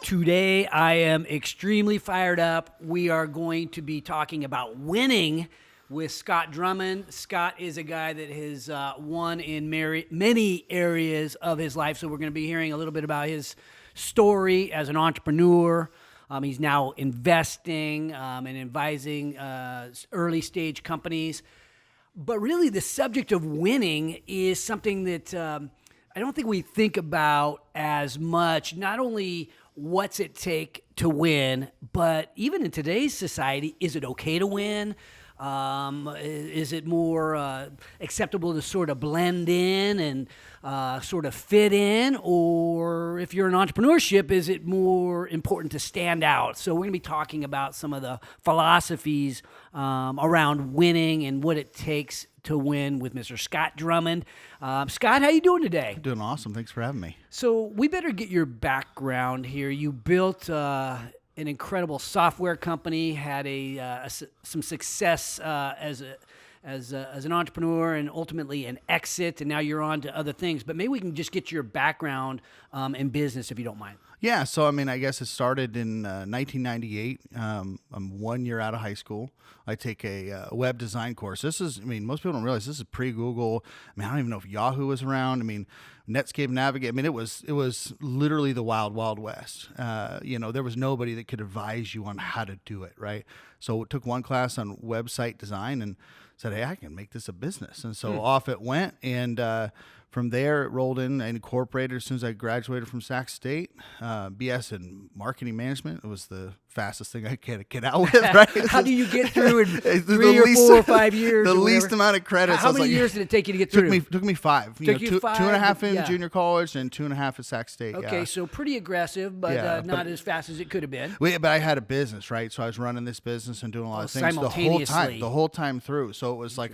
Today, I am extremely fired up. We are going to be talking about winning with Scott Drummond. Scott is a guy that has won in many areas of his life, so we're going to be hearing a little bit about his story as an entrepreneur. He's now investing and advising early stage companies. But really, the subject of winning is something that I don't think we think about as much. Not only what's it take to win, but even in today's society, is it okay to win? Is it more acceptable to sort of blend in and sort of fit in? Or if you're in entrepreneurship, is it more important to stand out? So we're going to be talking about some of the philosophies around winning and what it takes to win with Mr. Scott Drummond. Scott, how you doing today? Doing awesome. Thanks for having me. So we better get your background here. You built an incredible software company, had some success as an entrepreneur, and ultimately an exit, and now you're on to other things. But maybe we can just get your background in business, if you don't mind. Yeah. So, I guess it started in 1998. I'm 1 year out of high school. I take a web design course. This is, most people don't realize this is pre-Google. I don't even know if Yahoo was around. Netscape Navigate. It was literally the wild, wild west. There was nobody that could advise you on how to do it, right? So it took one class on website design and said, hey, I can make this a business. And so off it went. And from there, it rolled in and incorporated as soon as I graduated from Sac State. BS in marketing management. It was the fastest thing I could get out with, right? How do you get through in 3 or 4 or 5 years? The least amount of credits. How many years did it take you to get through? Took me 5. Took you 5? 2.5 in junior college and 2.5 at Sac State. Okay, so pretty aggressive, but not as fast as it could have been. But I had a business, right? So I was running this business and doing a lot of things the whole time through. So it was like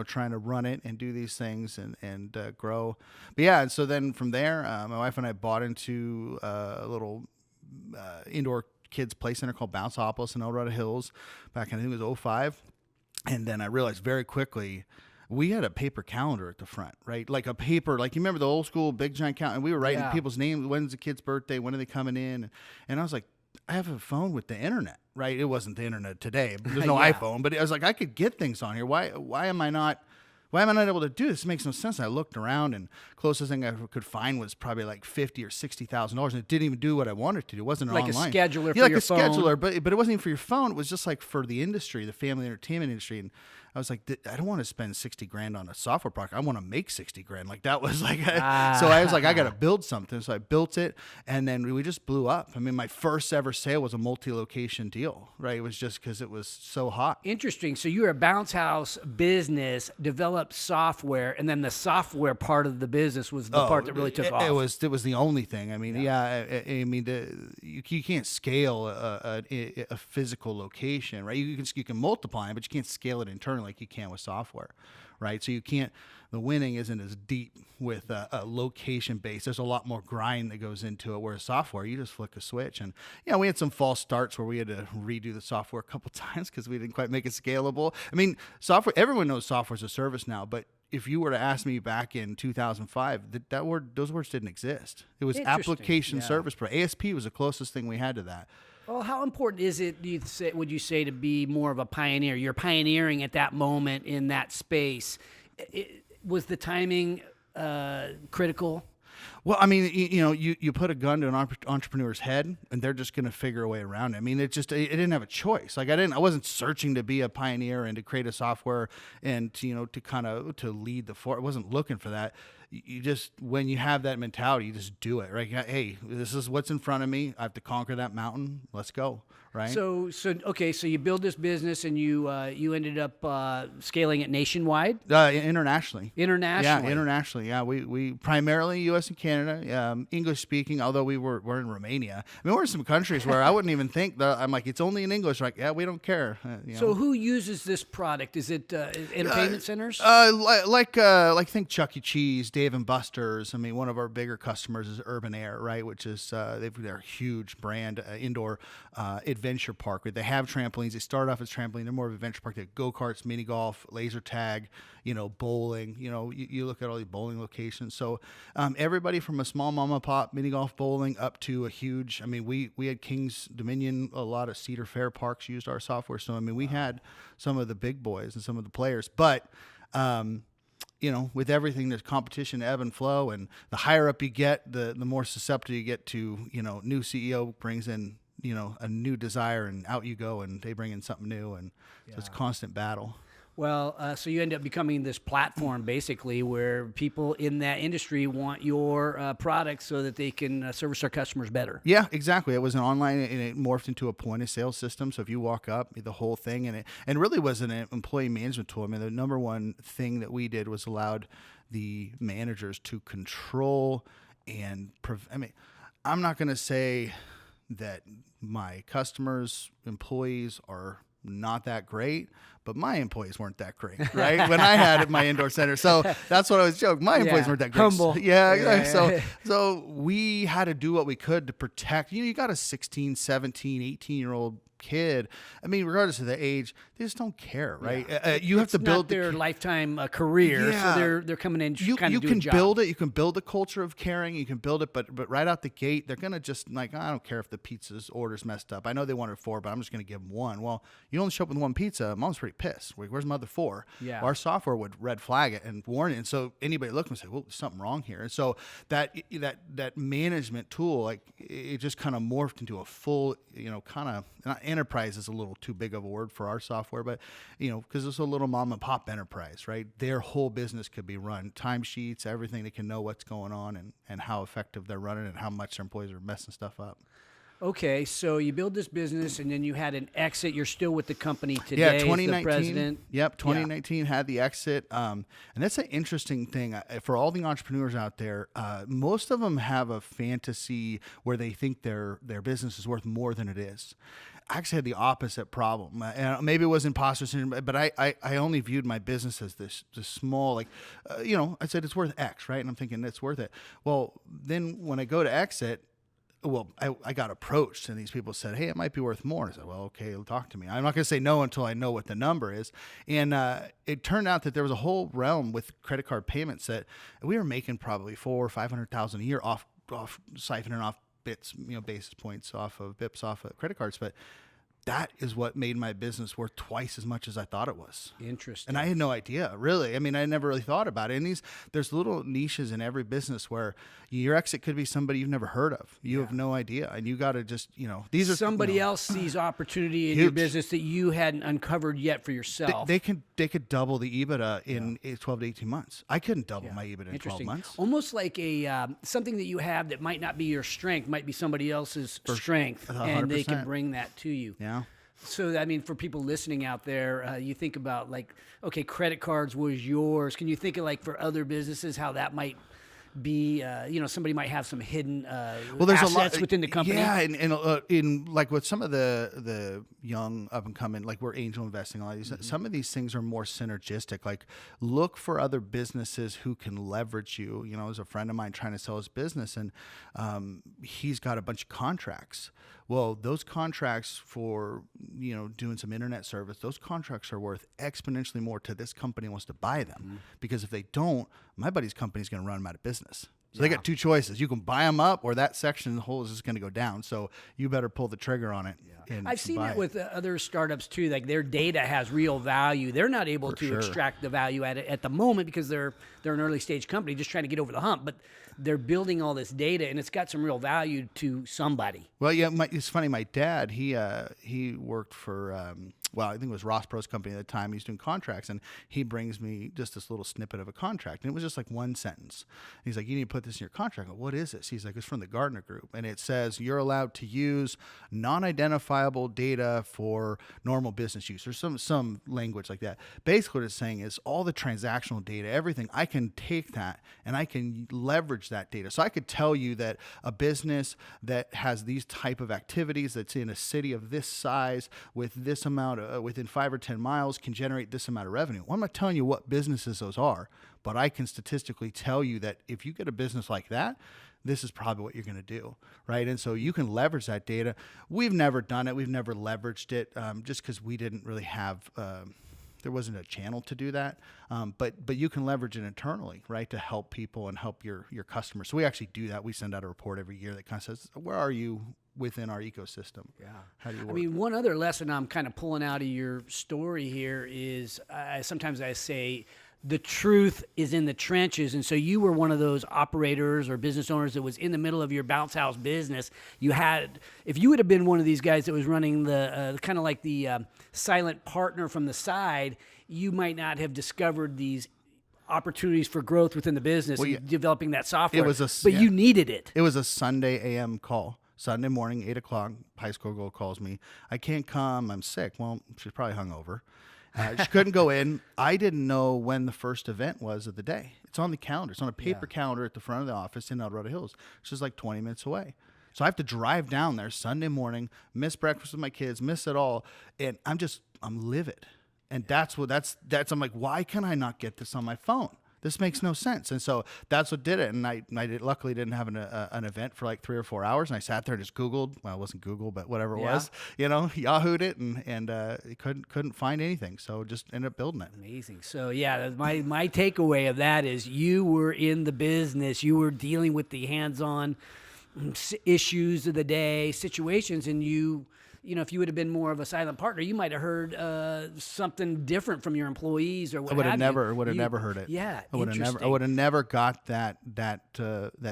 trying to run it and do these things and grow. But yeah, and so then from there, my wife and I bought into a little indoor kids play center called Bounceopolis in Dorado Hills back in, I think it was 2005. And then I realized very quickly we had a paper calendar at the front, right? Like a paper, like you remember the old school big giant calendar, and we were writing people's names. When's the kid's birthday? When are they coming in? And I was like, I have a phone with the internet, right? It wasn't the internet today. There's no iPhone, but I was like, I could get things on here. Why am I not able to do this? It makes no sense. I looked around, and closest thing I could find was probably like $50,000 or $60,000, and it didn't even do what I wanted to do. It wasn't like online. A scheduler for like your a phone. scheduler, but it wasn't even for your phone. It was just like for the industry, the family entertainment industry. And I was like, I don't want to spend $60,000 on a software product. I want to make $60,000. Like that was like, so I was like, I got to build something. So I built it, and then we just blew up. My first ever sale was a multi-location deal, right? It was just because it was so hot. Interesting. So you're a bounce house business, developed software, and then the software part of the business was the part that really took off. It was the only thing. You can't scale a physical location, right? You can multiply it, but you can't scale it internally like you can with software, right? So you can't. The winning isn't as deep with a location base. There's a lot more grind that goes into it. Whereas software, you just flick a switch. And we had some false starts where we had to redo the software a couple times because we didn't quite make it scalable. Software. Everyone knows software as a service now, but if you were to ask me back in 2005, those words didn't exist. It was application service. ASP was the closest thing we had to that. Well, how important is it, would you say, to be more of a pioneer? You're pioneering at that moment in that space. Was the timing critical? Well, you put a gun to an entrepreneur's head, and they're just going to figure a way around it. It didn't have a choice. Like I wasn't searching to be a pioneer and to create a software and to lead the force. I wasn't looking for that. You just, when you have that mentality, you just do it, right? Hey, this is what's in front of me. I have to conquer that mountain. Let's go, right? So you build this business, and you ended up scaling it nationwide? Internationally. Internationally. Yeah, internationally. Yeah, we primarily U.S. and Canada, English speaking. Although we're in Romania. We're in some countries where I wouldn't even think that. I'm like, it's only in English. Like, yeah, we don't care. So who uses this product? Is it entertainment centers? Think Chuck E. Cheese, Dave & Buster's. One of our bigger customers is Urban Air, right? Which is they're a huge brand, indoor adventure park. They have trampolines. They start off as trampoline. They're more of an adventure park. They have go-karts, mini golf, laser tag, bowling. You look at all these bowling locations. So everybody literally from a small mom and pop mini golf bowling up to a huge, I mean, we had Kings Dominion, a lot of Cedar Fair parks used our software. So, I mean, we had some of the big boys and some of the players, but, you know, with everything, there's competition, ebb and flow, and the higher up you get, the more susceptible you get to, you know, new CEO brings in, you know, a new desire, and out you go, and they bring in something new, and so it's a constant battle. Well, so you end up becoming this platform basically where people in that industry want your products so that they can service their customers better. Yeah, exactly. It was an online, and it morphed into a point of sale system. So if you walk up, the whole thing, and really was an employee management tool. I mean, the number one thing that we did was allowed the managers to control and I mean, I'm not going to say that my customers' employees are not that great, but my employees weren't that great, right? When I had my indoor center. So that's what I was joking. My employees weren't that great. Humble. Yeah. So we had to do what we could to protect, you got a 16, 17, 18-year-old kid. I mean, regardless of the age, they just don't care, right? Yeah. You have to build their lifetime career, so they're coming in to kind of do a job. Build it. You can build a culture of caring. You can build it, but right out the gate, they're gonna just like, I don't care if the pizza's order's messed up. I know they wanted 4, but I'm just gonna give them 1. Well, you only show up with 1 pizza. Mom's pretty pissed. Where's my other 4? Yeah. Our software would red flag it and warn it, and so anybody looking would say, well, there's something wrong here. And so that management tool, like, it just kind of morphed into a full, kind of, enterprise is a little too big of a word for our software, but because it's a little mom and pop enterprise, right? Their whole business could be run, timesheets, everything. They can know what's going on and how effective they're running and how much their employees are messing stuff up. Okay, so you build this business, and then you had an exit. You're still with the company today. Yeah, 2019. The president. Yep, 2019 had the exit, and that's an interesting thing for all the entrepreneurs out there. Most of them have a fantasy where they think their business is worth more than it is. I actually had the opposite problem. And maybe it was imposter syndrome, but I only viewed my business as this small, I said it's worth X, right? And I'm thinking it's worth it. Well, then when I go to exit, I got approached, and these people said, hey, it might be worth more. I said, well, okay, talk to me. I'm not going to say no until I know what the number is. And it turned out that there was a whole realm with credit card payments that we were making probably $400,000 or $500,000 a year off siphoning off bits, basis points off of bips off of credit cards. But that is what made my business worth twice as much as I thought it was. Interesting. And I had no idea, really. I mean, I never really thought about it. And there's little niches in every business where your exit could be somebody you've never heard of. You have no idea. And you got to just, these are somebody else sees opportunity in your business that you hadn't uncovered yet for yourself. They could double the EBITDA in 12 to 18 months. I couldn't double my EBITDA in 12 months. Almost like something that you have that might not be your strength, might be somebody else's strength, 100%. And they can bring that to you. Yeah. So, I mean, for people listening out there, you think about okay, credit cards was yours. Can you think of for other businesses how that might be, somebody might have some hidden there's assets a lot within the company. Yeah, and in with some of the young up and coming, we're angel investing, a lot of these, some of these things are more synergistic. Look for other businesses who can leverage you. There's a friend of mine trying to sell his business, and he's got a bunch of contracts. Well, those contracts for, doing some internet service, those contracts are worth exponentially more to this company who wants to buy them. Because if they don't, my buddy's company is going to run them out of business. So they got 2 choices. You can buy them up, or that section of the whole is just going to go down. So you better pull the trigger on it. Yeah. I've seen that with other startups too. Their data has real value. They're not able to extract the value at the moment because they're an early stage company just trying to get over the hump. But they're building all this data, and it's got some real value to somebody. Well, yeah, it's funny. My dad, he worked for, I think it was Ross Perot's company at the time. He's doing contracts, and he brings me just this little snippet of a contract, and it was just 1 sentence. He's like, you need to put this in your contract. I go, what is this? He's like, it's from the Gardner Group, and it says you're allowed to use non-identifiable data for normal business use, or some language like that. Basically, what it's saying is all the transactional data, everything, I can take that and I can leverage that data. So I could tell you that a business that has these type of activities that's in a city of this size with this amount of, within 5 or 10 miles can generate this amount of revenue. Well, I'm not telling you what businesses those are, but I can statistically tell you that if you get a business like that, this is probably what you're going to do, right? And so you can leverage that data. We've never done it. We've never leveraged it just because we didn't really have there wasn't a channel to do that. But you can leverage it internally, right, to help people and help your customers. So we actually do that. We send out a report every year that kind of says, where are you within our ecosystem? Yeah. How do you work? I mean, one other lesson I'm kind of pulling out of your story here is sometimes I say the truth is in the trenches. And so you were one of those operators or business owners that was in the middle of your bounce house business. If you would have been one of these guys that was running the kind of like the silent partner from the side, you might not have discovered these opportunities for growth within the business and developing that software. You needed it. It was a Sunday AM call. Sunday morning, 8 o'clock, high school girl calls me. I can't come. I'm sick. Well, she's probably hungover. She couldn't go in. I didn't know when the first event was of the day. It's on the calendar. It's on a paper calendar at the front of the office in Dorado Hills. It's just like 20 minutes away. So I have to drive down there Sunday morning, miss breakfast with my kids, miss it all. And I'm livid. And I'm like, why can I not get this on my phone? This makes no sense. And so that's what did it. And I luckily didn't have an event for like 3 or 4 hours. And I sat there and just Googled. Well, it wasn't Google, but whatever it was. Yahooed it and couldn't find anything. So just ended up building it. Amazing. So my takeaway of that is you were in the business. You were dealing with the hands-on issues of the day, situations, and if you would have been more of a silent partner, you might have heard something different from your employees or what. I would have never heard it. Yeah, I would have never got that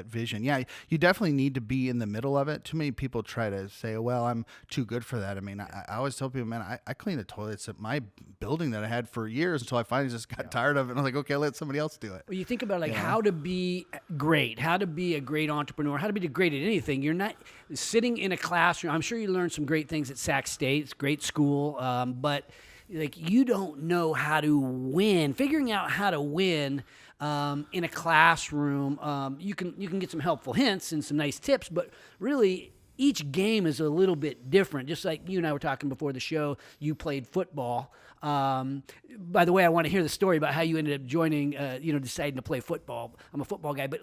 vision. Yeah, you definitely need to be in the middle of it. Too many people try to say, "Oh, well, I'm too good for that." I mean, I always tell people, man, I clean the toilets at my building that I had for years until I finally just got tired of it. And I'm like, okay, let somebody else do it. Well, you think about how to be great, how to be a great entrepreneur, how to be great at anything. You're not sitting in a classroom. I'm sure you learned some great things at Sac State. It's a great school, but you don't know how to win. Figuring out how to win in a classroom, you can get some helpful hints and some nice tips, but really each game is a little bit different. Just like you and I were talking before the show, you played football. By the way, I want to hear the story about how you ended up joining, deciding to play football. I'm a football guy, but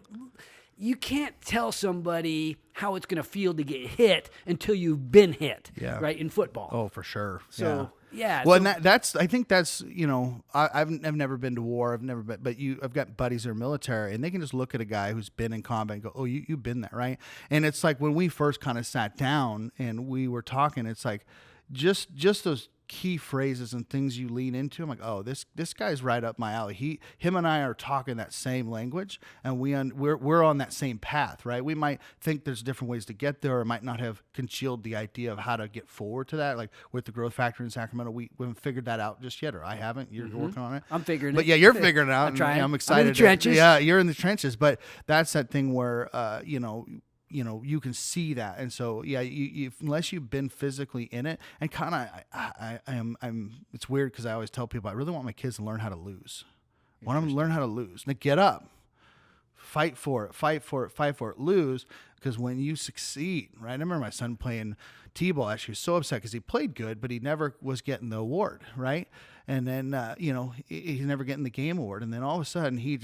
you can't tell somebody how it's going to feel to get hit until you've been hit, right, in football. Oh, for sure. So, yeah. Well, and I think that's, I've never been to war. But I've got buddies that are military, and they can just look at a guy who's been in combat and go, oh, you've been there, right? And it's like when we first kind of sat down and we were talking, it's like just those key phrases and things you lean into. I'm like, oh, this guy's right up my alley. Him and I are talking that same language, and we're on that same path, right? We might think there's different ways to get there, or might not have concealed the idea of how to get forward to that. Like with the growth factory in Sacramento, we haven't figured that out just yet, or I haven't. You're working on it. I'm figuring it. But yeah, you're figuring it out. I'm trying. I'm excited. I'm in the trenches. Yeah, you're in the trenches. But that's that thing where you can see that. And so, you unless you've been physically in it, and kind of, it's weird because I always tell people, I really want my kids to learn how to lose. I want them to learn how to lose. And get up, fight for it, lose. Because when you succeed, right? I remember my son playing T-ball. Actually, was so upset because he played good, but he never was getting the award, right? And then, he's never getting the game award. And then all of a sudden, he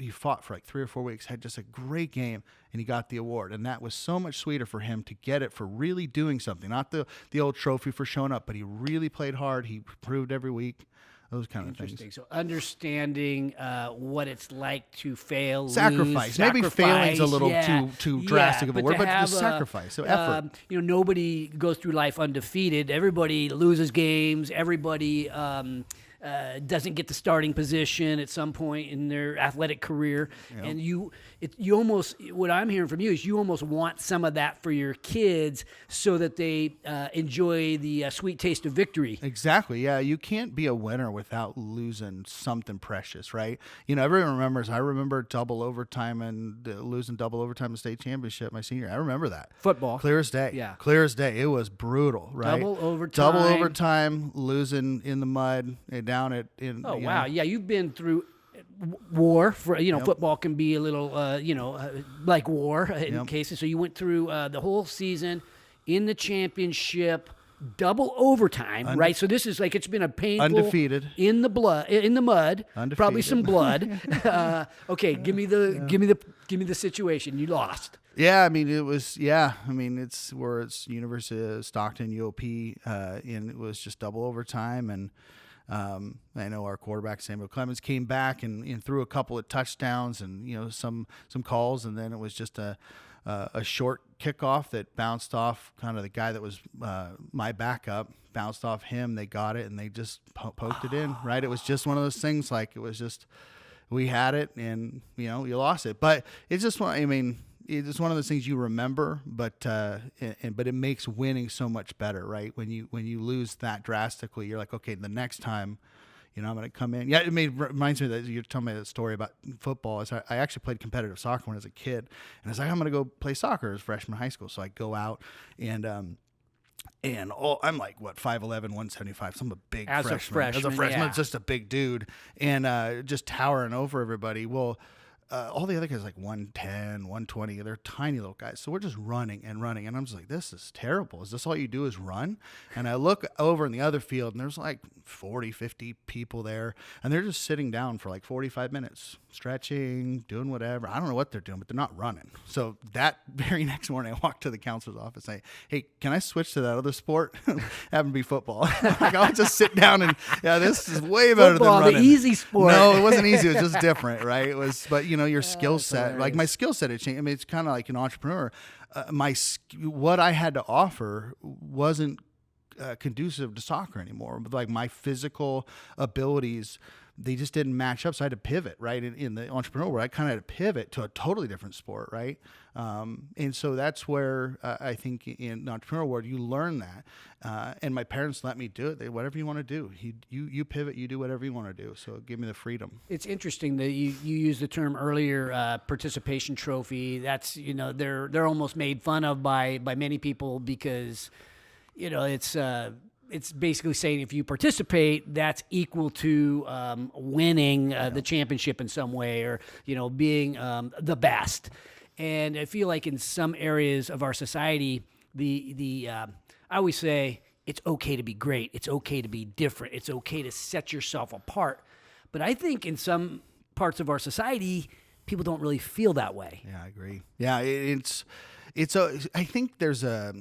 fought for like 3 or 4 weeks, had just a great game, and he got the award. And that was so much sweeter for him to get it for really doing something. Not the old trophy for showing up, but he really played hard. He improved every week. Those kind of things. So understanding what it's like to fail, sacrifice. Maybe failing's a little too drastic of a word, but the sacrifice, so effort. Nobody goes through life undefeated. Everybody loses games. Everybody doesn't get the starting position at some point in their athletic career. Yep. And you almost, what I'm hearing from you is you almost want some of that for your kids so that they enjoy the sweet taste of victory. Exactly. Yeah. You can't be a winner without losing something precious, right? Everyone remembers, I remember double overtime and losing double overtime in the state championship my senior. I remember that. Football. Clear as day. Yeah. Clear as day. It was brutal, right? Double overtime, losing in the mud, down at. Wow. Yeah. You've been through war for, football can be a little, like war in cases. So you went through the whole season in the championship, double overtime, right? So this is like, it's been a painful, undefeated in the mud, undefeated. Probably some blood. Okay. Give me the situation. You lost. Yeah, I mean, it's where it's University of Stockton, UOP, and it was just double overtime, and I know our quarterback Samuel Clemens came back and threw a couple of touchdowns and some calls, and then it was just a short kickoff that bounced off kind of the guy that was my backup, bounced off him. They got it and they just poked it in, right? It was just one of those things, like it was just, we had it and you lost it, but it's just it's one of those things you remember, but it makes winning so much better, right? When you lose that drastically, you're like, okay, the next time, I'm going to come in. Yeah, it reminds me that you're telling me that story about football. I actually played competitive soccer when I was a kid, and I was like, I'm going to go play soccer as freshman in high school. So I go out and I'm like, what, 5'11", 175. So I'm a big freshman. As a freshman, yeah. Just a big dude and just towering over everybody. Well, all the other guys like 110, 120. They're tiny little guys. So we're just running. And I'm just like, this is terrible. Is this all you do is run? And I look over in the other field and there's like 40, 50 people there. And they're just sitting down for like 45 minutes, stretching, doing whatever. I don't know what they're doing, but they're not running. So that very next morning, I walked to the counselor's office and say, hey, can I switch to that other sport? Have them be football. Like, I'll just sit down and, this is way better football, than running. The easy sport. No, it wasn't easy. It was just different, right? It was, but your skill set, like my skill set had changed. It's kind of like an entrepreneur. What I had to offer wasn't conducive to soccer anymore. But like my physical abilities, they just didn't match up. So I had to pivot, right? In the entrepreneurial world, I kind of had to pivot to a totally different sport, right? And so that's where I think in the entrepreneurial world, you learn that. And my parents let me do it. Whatever you want to do, you pivot, you do whatever you want to do. So give me the freedom. It's interesting that you used the term earlier, participation trophy. That's, they're almost made fun of by many people because, it's basically saying if you participate, that's equal to winning the championship in some way, or being the best. And I feel like in some areas of our society, I always say it's okay to be great, it's okay to be different, it's okay to set yourself apart. But I think in some parts of our society, people don't really feel that way. Yeah, I agree. Yeah, I think there's a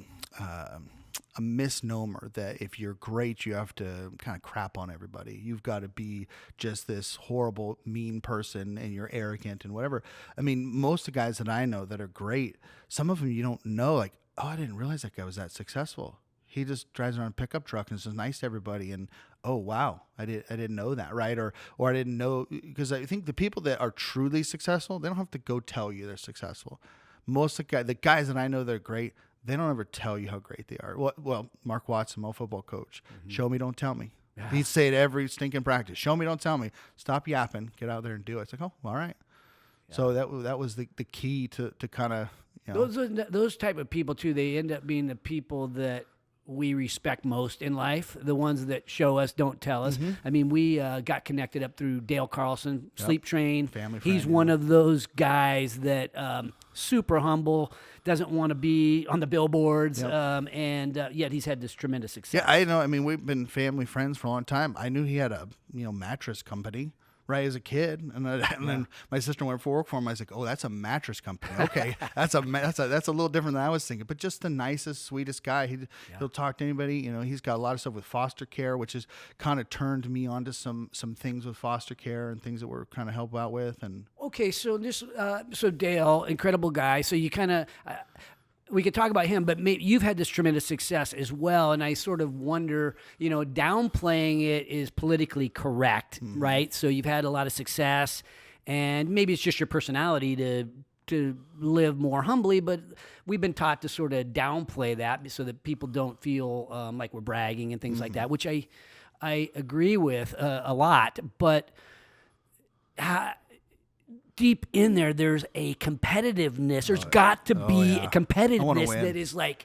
misnomer that if you're great, you have to kind of crap on everybody. You've got to be just this horrible, mean person and you're arrogant and whatever. I mean, most of the guys that I know that are great, some of them you don't know, like, oh, I didn't realize that guy was that successful. He just drives around a pickup truck and is just nice to everybody. And, oh, wow, I didn't know that, right? Or I didn't know, because I think the people that are truly successful, they don't have to go tell you they're successful. Most of the guys that I know that are great, they don't ever tell you how great they are. Well, Mark Watson, my football coach, show me, don't tell me. Yeah. He'd say it every stinking practice. Show me, don't tell me. Stop yapping. Get out there and do it. It's like, oh, all right. Yeah. So that was the key to kind of, Those type of people, too, they end up being the people that we respect most in life, the ones that show us, don't tell us. Mm-hmm. I mean, we got connected up through Dale Carlson, Sleep Train. Family friend. He's one of those guys that super humble, doesn't want to be on the billboards, and yet he's had this tremendous success. Yeah, I know. I mean, we've been family friends for a long time. I knew he had a mattress company. Right, as a kid, and then my sister went for work for him. I was like, "Oh, that's a mattress company. Okay, that's a little different than I was thinking." But just the nicest, sweetest guy. He'll talk to anybody. He's got a lot of stuff with foster care, which has kind of turned me onto some things with foster care and things that we're kind of help out with. And okay, so so Dale, incredible guy. So you kind of. We could talk about him, but you've had this tremendous success as well, and I sort of wonder, downplaying it is politically correct, right? So you've had a lot of success, and maybe it's just your personality to live more humbly, but we've been taught to sort of downplay that so that people don't feel like we're bragging and things like that, which I agree with a lot, but deep in there's a competitiveness. There's got to be a competitiveness that is like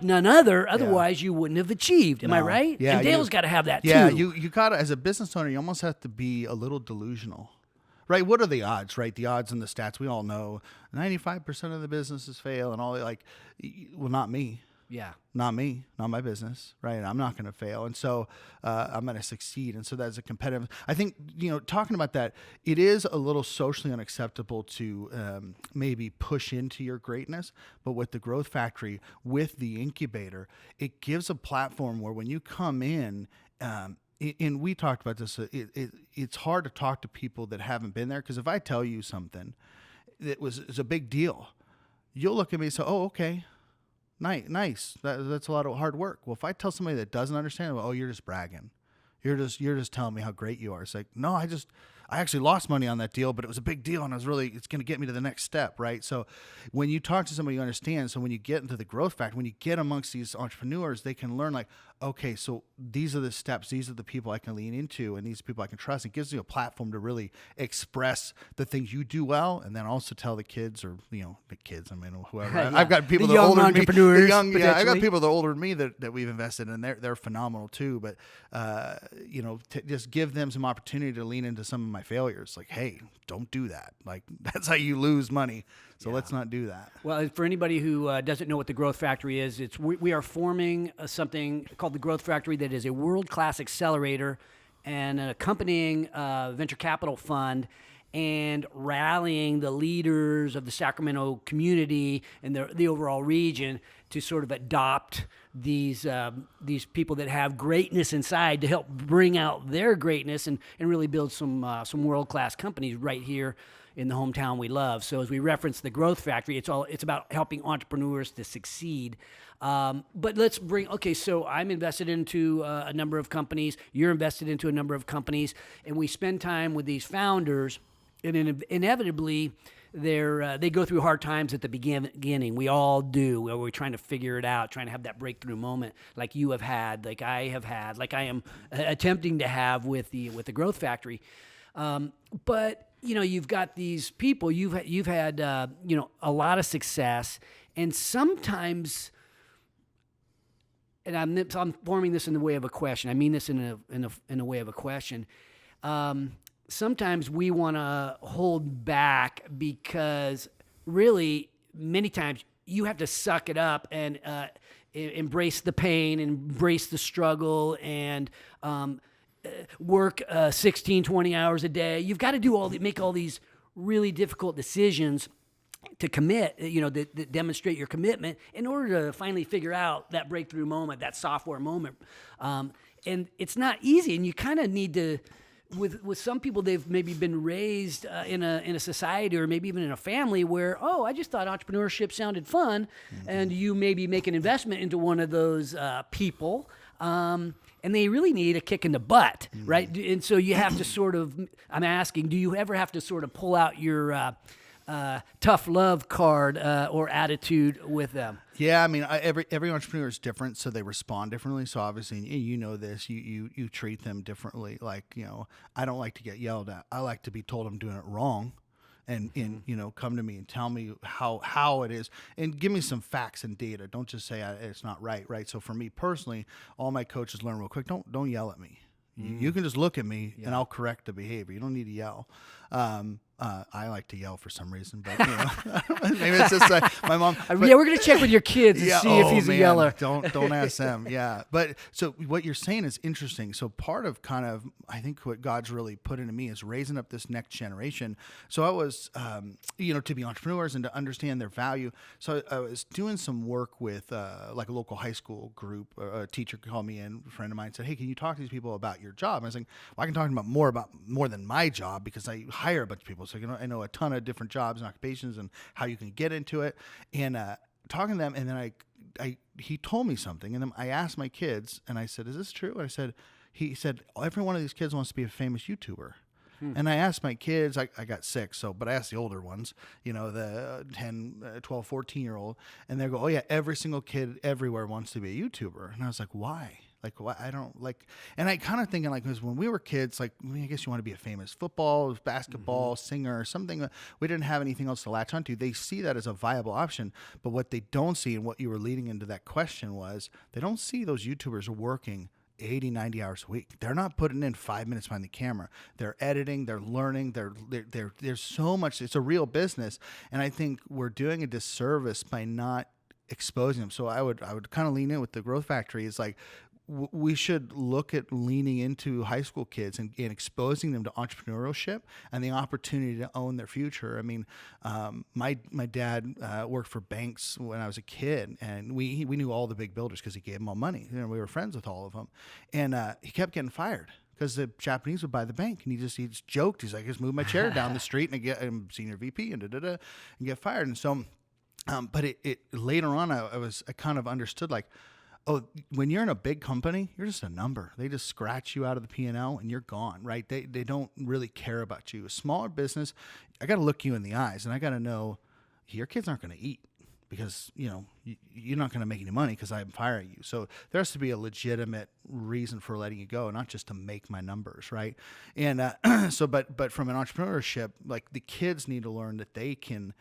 none other. Otherwise, you wouldn't have achieved. Am I right? Yeah, and Dale's got to have that too. Yeah, you got to, as a business owner, you almost have to be a little delusional. Right? What are the odds, right? The odds and the stats, we all know 95% of the businesses fail and all that. Like, well, not me. Yeah. Not me, not my business, right? I'm not going to fail. And so I'm going to succeed. And so that's a competitive, I think, talking about that, it is a little socially unacceptable to maybe push into your greatness. But with the Growth Factory, with the incubator, it gives a platform where when you come in, and we talked about this, it's hard to talk to people that haven't been there, because if I tell you something that is a big deal, you'll look at me and say, oh, okay, nice. That's a lot of hard work. Well, if I tell somebody that doesn't understand, well, oh, you're just bragging. You're just telling me how great you are. It's like, no, I actually lost money on that deal, but it was a big deal, and it's going to get me to the next step, right? So when you talk to somebody, you understand. So when you get into the growth factor, when you get amongst these entrepreneurs, they can learn, like, okay, so these are the steps, these are the people I can lean into, and these people I can trust. It gives you a platform to really express the things you do well, and then also tell the kids, or the kids, I mean, whoever. Yeah. I've got people the that are young older entrepreneurs, than me. I've got people that are older than me that we've invested in. They're phenomenal too. But just give them some opportunity to lean into some of my failures. Like, hey, don't do that. Like, that's how you lose money. So let's not do that. Well, for anybody who doesn't know what the Growth Factory is, we are forming something called the Growth Factory that is a world-class accelerator and an accompanying venture capital fund, and rallying the leaders of the Sacramento community and the overall region to sort of adopt these people that have greatness inside to help bring out their greatness and really build some world-class companies right here in the hometown we love. So as we reference the Growth Factory, it's about helping entrepreneurs to succeed. But let's so I'm invested into a number of companies. You're invested into a number of companies, and we spend time with these founders, and inevitably they go through hard times at the beginning. We all do. We're trying to figure it out, trying to have that breakthrough moment, like you have had, like I have had, like I am attempting to have with the Growth Factory. But you've got these people. You've had a lot of success, and sometimes, and I'm forming this in the way of a question. I mean this in a way of a question. Sometimes we want to hold back because really many times you have to suck it up and embrace the pain, embrace the struggle, and work 16, 20 hours a day. You've got to make all these really difficult decisions to commit, that demonstrate your commitment in order to finally figure out that breakthrough moment, that software moment. And it's not easy, and you kind of need to, with some people, they've maybe been raised in a society or maybe even in a family where, I just thought entrepreneurship sounded fun, and you maybe make an investment into one of those people, and they really need a kick in the butt, right? And so you have to sort of, I'm asking, do you ever have to sort of pull out your tough love card or attitude with them? Yeah, I mean, every entrepreneur is different, so they respond differently. So obviously, this, you treat them differently. Like, I don't like to get yelled at. I like to be told I'm doing it wrong, and come to me and tell me how it is, and give me some facts and data. Don't just say it's not right. So for me personally, all my coaches learn real quick. Don't yell at me. You can just look at me and I'll correct the behavior. You don't need to yell. I like to yell for some reason, but maybe it's just my mom. But, we're gonna check with your kids and see if he's a yeller. Don't ask them. Yeah, but so what you're saying is interesting. So part of kind of, I think what God's really put into me is raising up this next generation. So I was, to be entrepreneurs and to understand their value. So I was doing some work with like a local high school group. A teacher called me in, a friend of mine said, "Hey, can you talk to these people about your job?" And I was like, "Well, I can talk about more than my job because I hire a bunch of people. So I know a ton of different jobs and occupations and how you can get into it." And talking to them, and then he told me something, and then I asked my kids, and I said, "Is this true?" And he said, every one of these kids wants to be a famous YouTuber. And I asked my kids, I got 6, but I asked the older ones, the 10, 12, 14-year-old, and they go, "Oh yeah, every single kid everywhere wants to be a YouTuber." And I was like, "Why? Like, why? I don't like," and I kind of thinking like, because when we were kids, like, I guess you want to be a famous football, basketball, singer, or something. We didn't have anything else to latch onto. They see that as a viable option, but what they don't see, and what you were leading into that question was, they don't see those YouTubers working 80, 90 hours a week. They're not putting in 5 minutes behind the camera. They're editing, they're learning, there's so much. It's a real business. And I think we're doing a disservice by not exposing them. So I would kind of lean in with the Growth Factory. Is like, we should look at leaning into high school kids and exposing them to entrepreneurship and the opportunity to own their future. I mean, my dad worked for banks when I was a kid, and we knew all the big builders because he gave them all money. You know, we were friends with all of them, and he kept getting fired because the Japanese would buy the bank, and he just joked. He's like, just move my chair down the street, and I'm senior VP, and and get fired. And so, but it later on, I kind of understood, like, oh, when you're in a big company, you're just a number. They just scratch you out of the P&L and you're gone, right? They don't really care about you. A smaller business, I got to look you in the eyes, and I got to know your kids aren't going to eat because, you know, you're not going to make any money because I'm firing you. So there has to be a legitimate reason for letting you go, not just to make my numbers, right? And but from an entrepreneurship, like, the kids need to learn that they can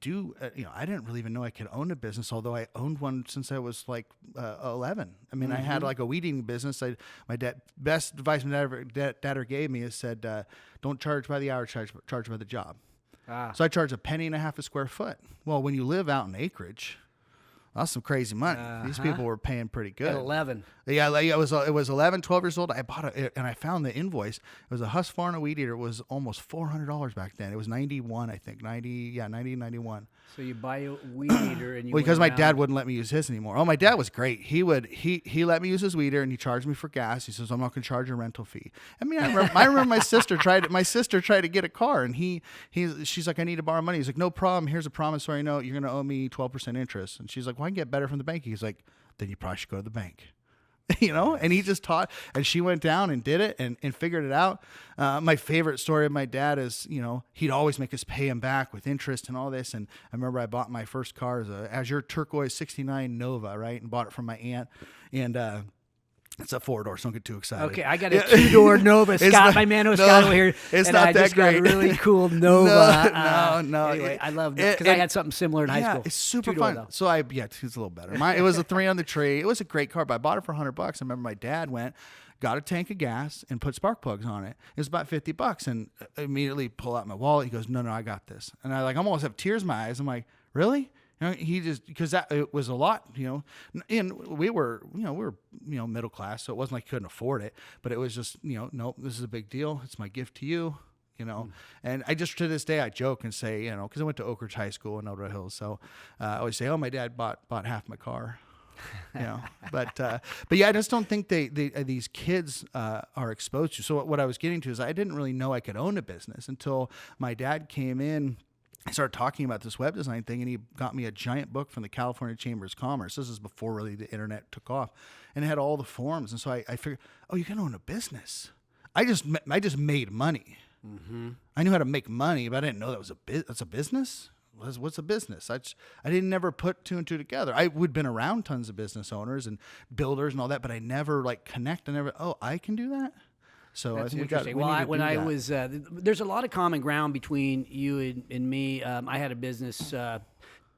do, you know, I didn't really even know I could own a business, although I owned one since I was like 11. I mean, I had like a weed eating business. My best advice my dad ever gave me is said, don't charge by the hour, charge by the job. So I charge $0.015 a square foot. Well, when you live out in acreage, that's some crazy money. These people were paying pretty good. At 11. Yeah, like it was 11, 12 years old. I bought it, and I found the invoice. It was a Husqvarna weed eater. It was almost $400 back then. It was 91, I think. 91. So you buy a weed eater, and you because my dad wouldn't let me use his anymore. Oh, my dad was great. He let me use his weed eater, and he charged me for gas. He says, I'm not going to charge you a rental fee. I mean, I remember my sister tried to get a car, and she's like, I need to borrow money. He's like, no problem. Here's a promissory note. You're going to owe me 12% interest. And she's like, well, I can get better from the bank. He's like, then you probably should go to the bank. You know, and he just taught, and she went down and did it and figured it out. My favorite story of my dad is, you know, he'd always make us pay him back with interest and all this. And I remember I bought my first car as a Azure Turquoise 69 Nova, right? And bought it from my aunt. And, it's a 4-door, so don't get too excited. Okay, I got a 2-door Nova. Scott, my man Scott over here. It's and not I that just great. got a really cool Nova. No. Anyway, I love it because I had something similar in high school. It's super 2-door fun. though. So it's a little better. It was a 3 on the tree. It was a great car, but I bought it for $100. I remember my dad got a tank of gas and put spark plugs on it. It was about $50, and I immediately pull out my wallet. He goes, no, I got this. And I almost have tears in my eyes. I'm like, really? You know, he just, because it was a lot, you know, and we were middle class, so it wasn't like he couldn't afford it, but it was just, you know, nope, this is a big deal. It's my gift to you, you know. And I just, to this day, I joke and say, you know, because I went to Oak Ridge High School in Dorado Hills, so I always say, oh, my dad bought half my car. You know, but yeah, I just don't think these kids are exposed to. So what I was getting to is I didn't really know I could own a business until my dad came in. I started talking about this web design thing, and he got me a giant book from the California Chamber of Commerce. This is before really the internet took off, and it had all the forms. And so I figured, oh, you can own a business. I just made money. Mm-hmm. I knew how to make money, but I didn't know that's a business. What's a business? I didn't never put 2 and 2 together. I would been around tons of business owners and builders and all that, but I never I can do that. So that's I think interesting. There's a lot of common ground between you and me. I had a business,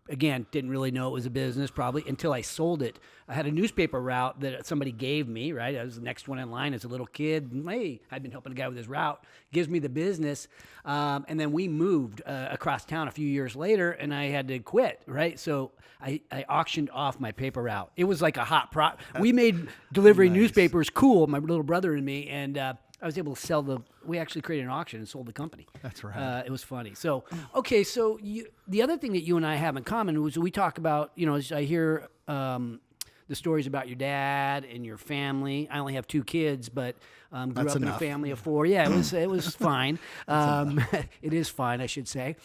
again, didn't really know it was a business probably until I sold it. I had a newspaper route that somebody gave me, right? I was the next one in line as a little kid. And, hey, I'd been helping a guy with his route, gives me the business. And then we moved across town a few years later, and I had to quit, right? So I auctioned off my paper route. It was like a hot we made delivering newspapers cool, my little brother and me, and I was able to sell we actually created an auction and sold the company. That's right. It was funny. So, okay. So the other thing that you and I have in common was we talk about, you know, as I hear the stories about your dad and your family. I only have 2 kids, but grew That's up enough. in a family of 4. Yeah, it was fine. It is fine, I should say.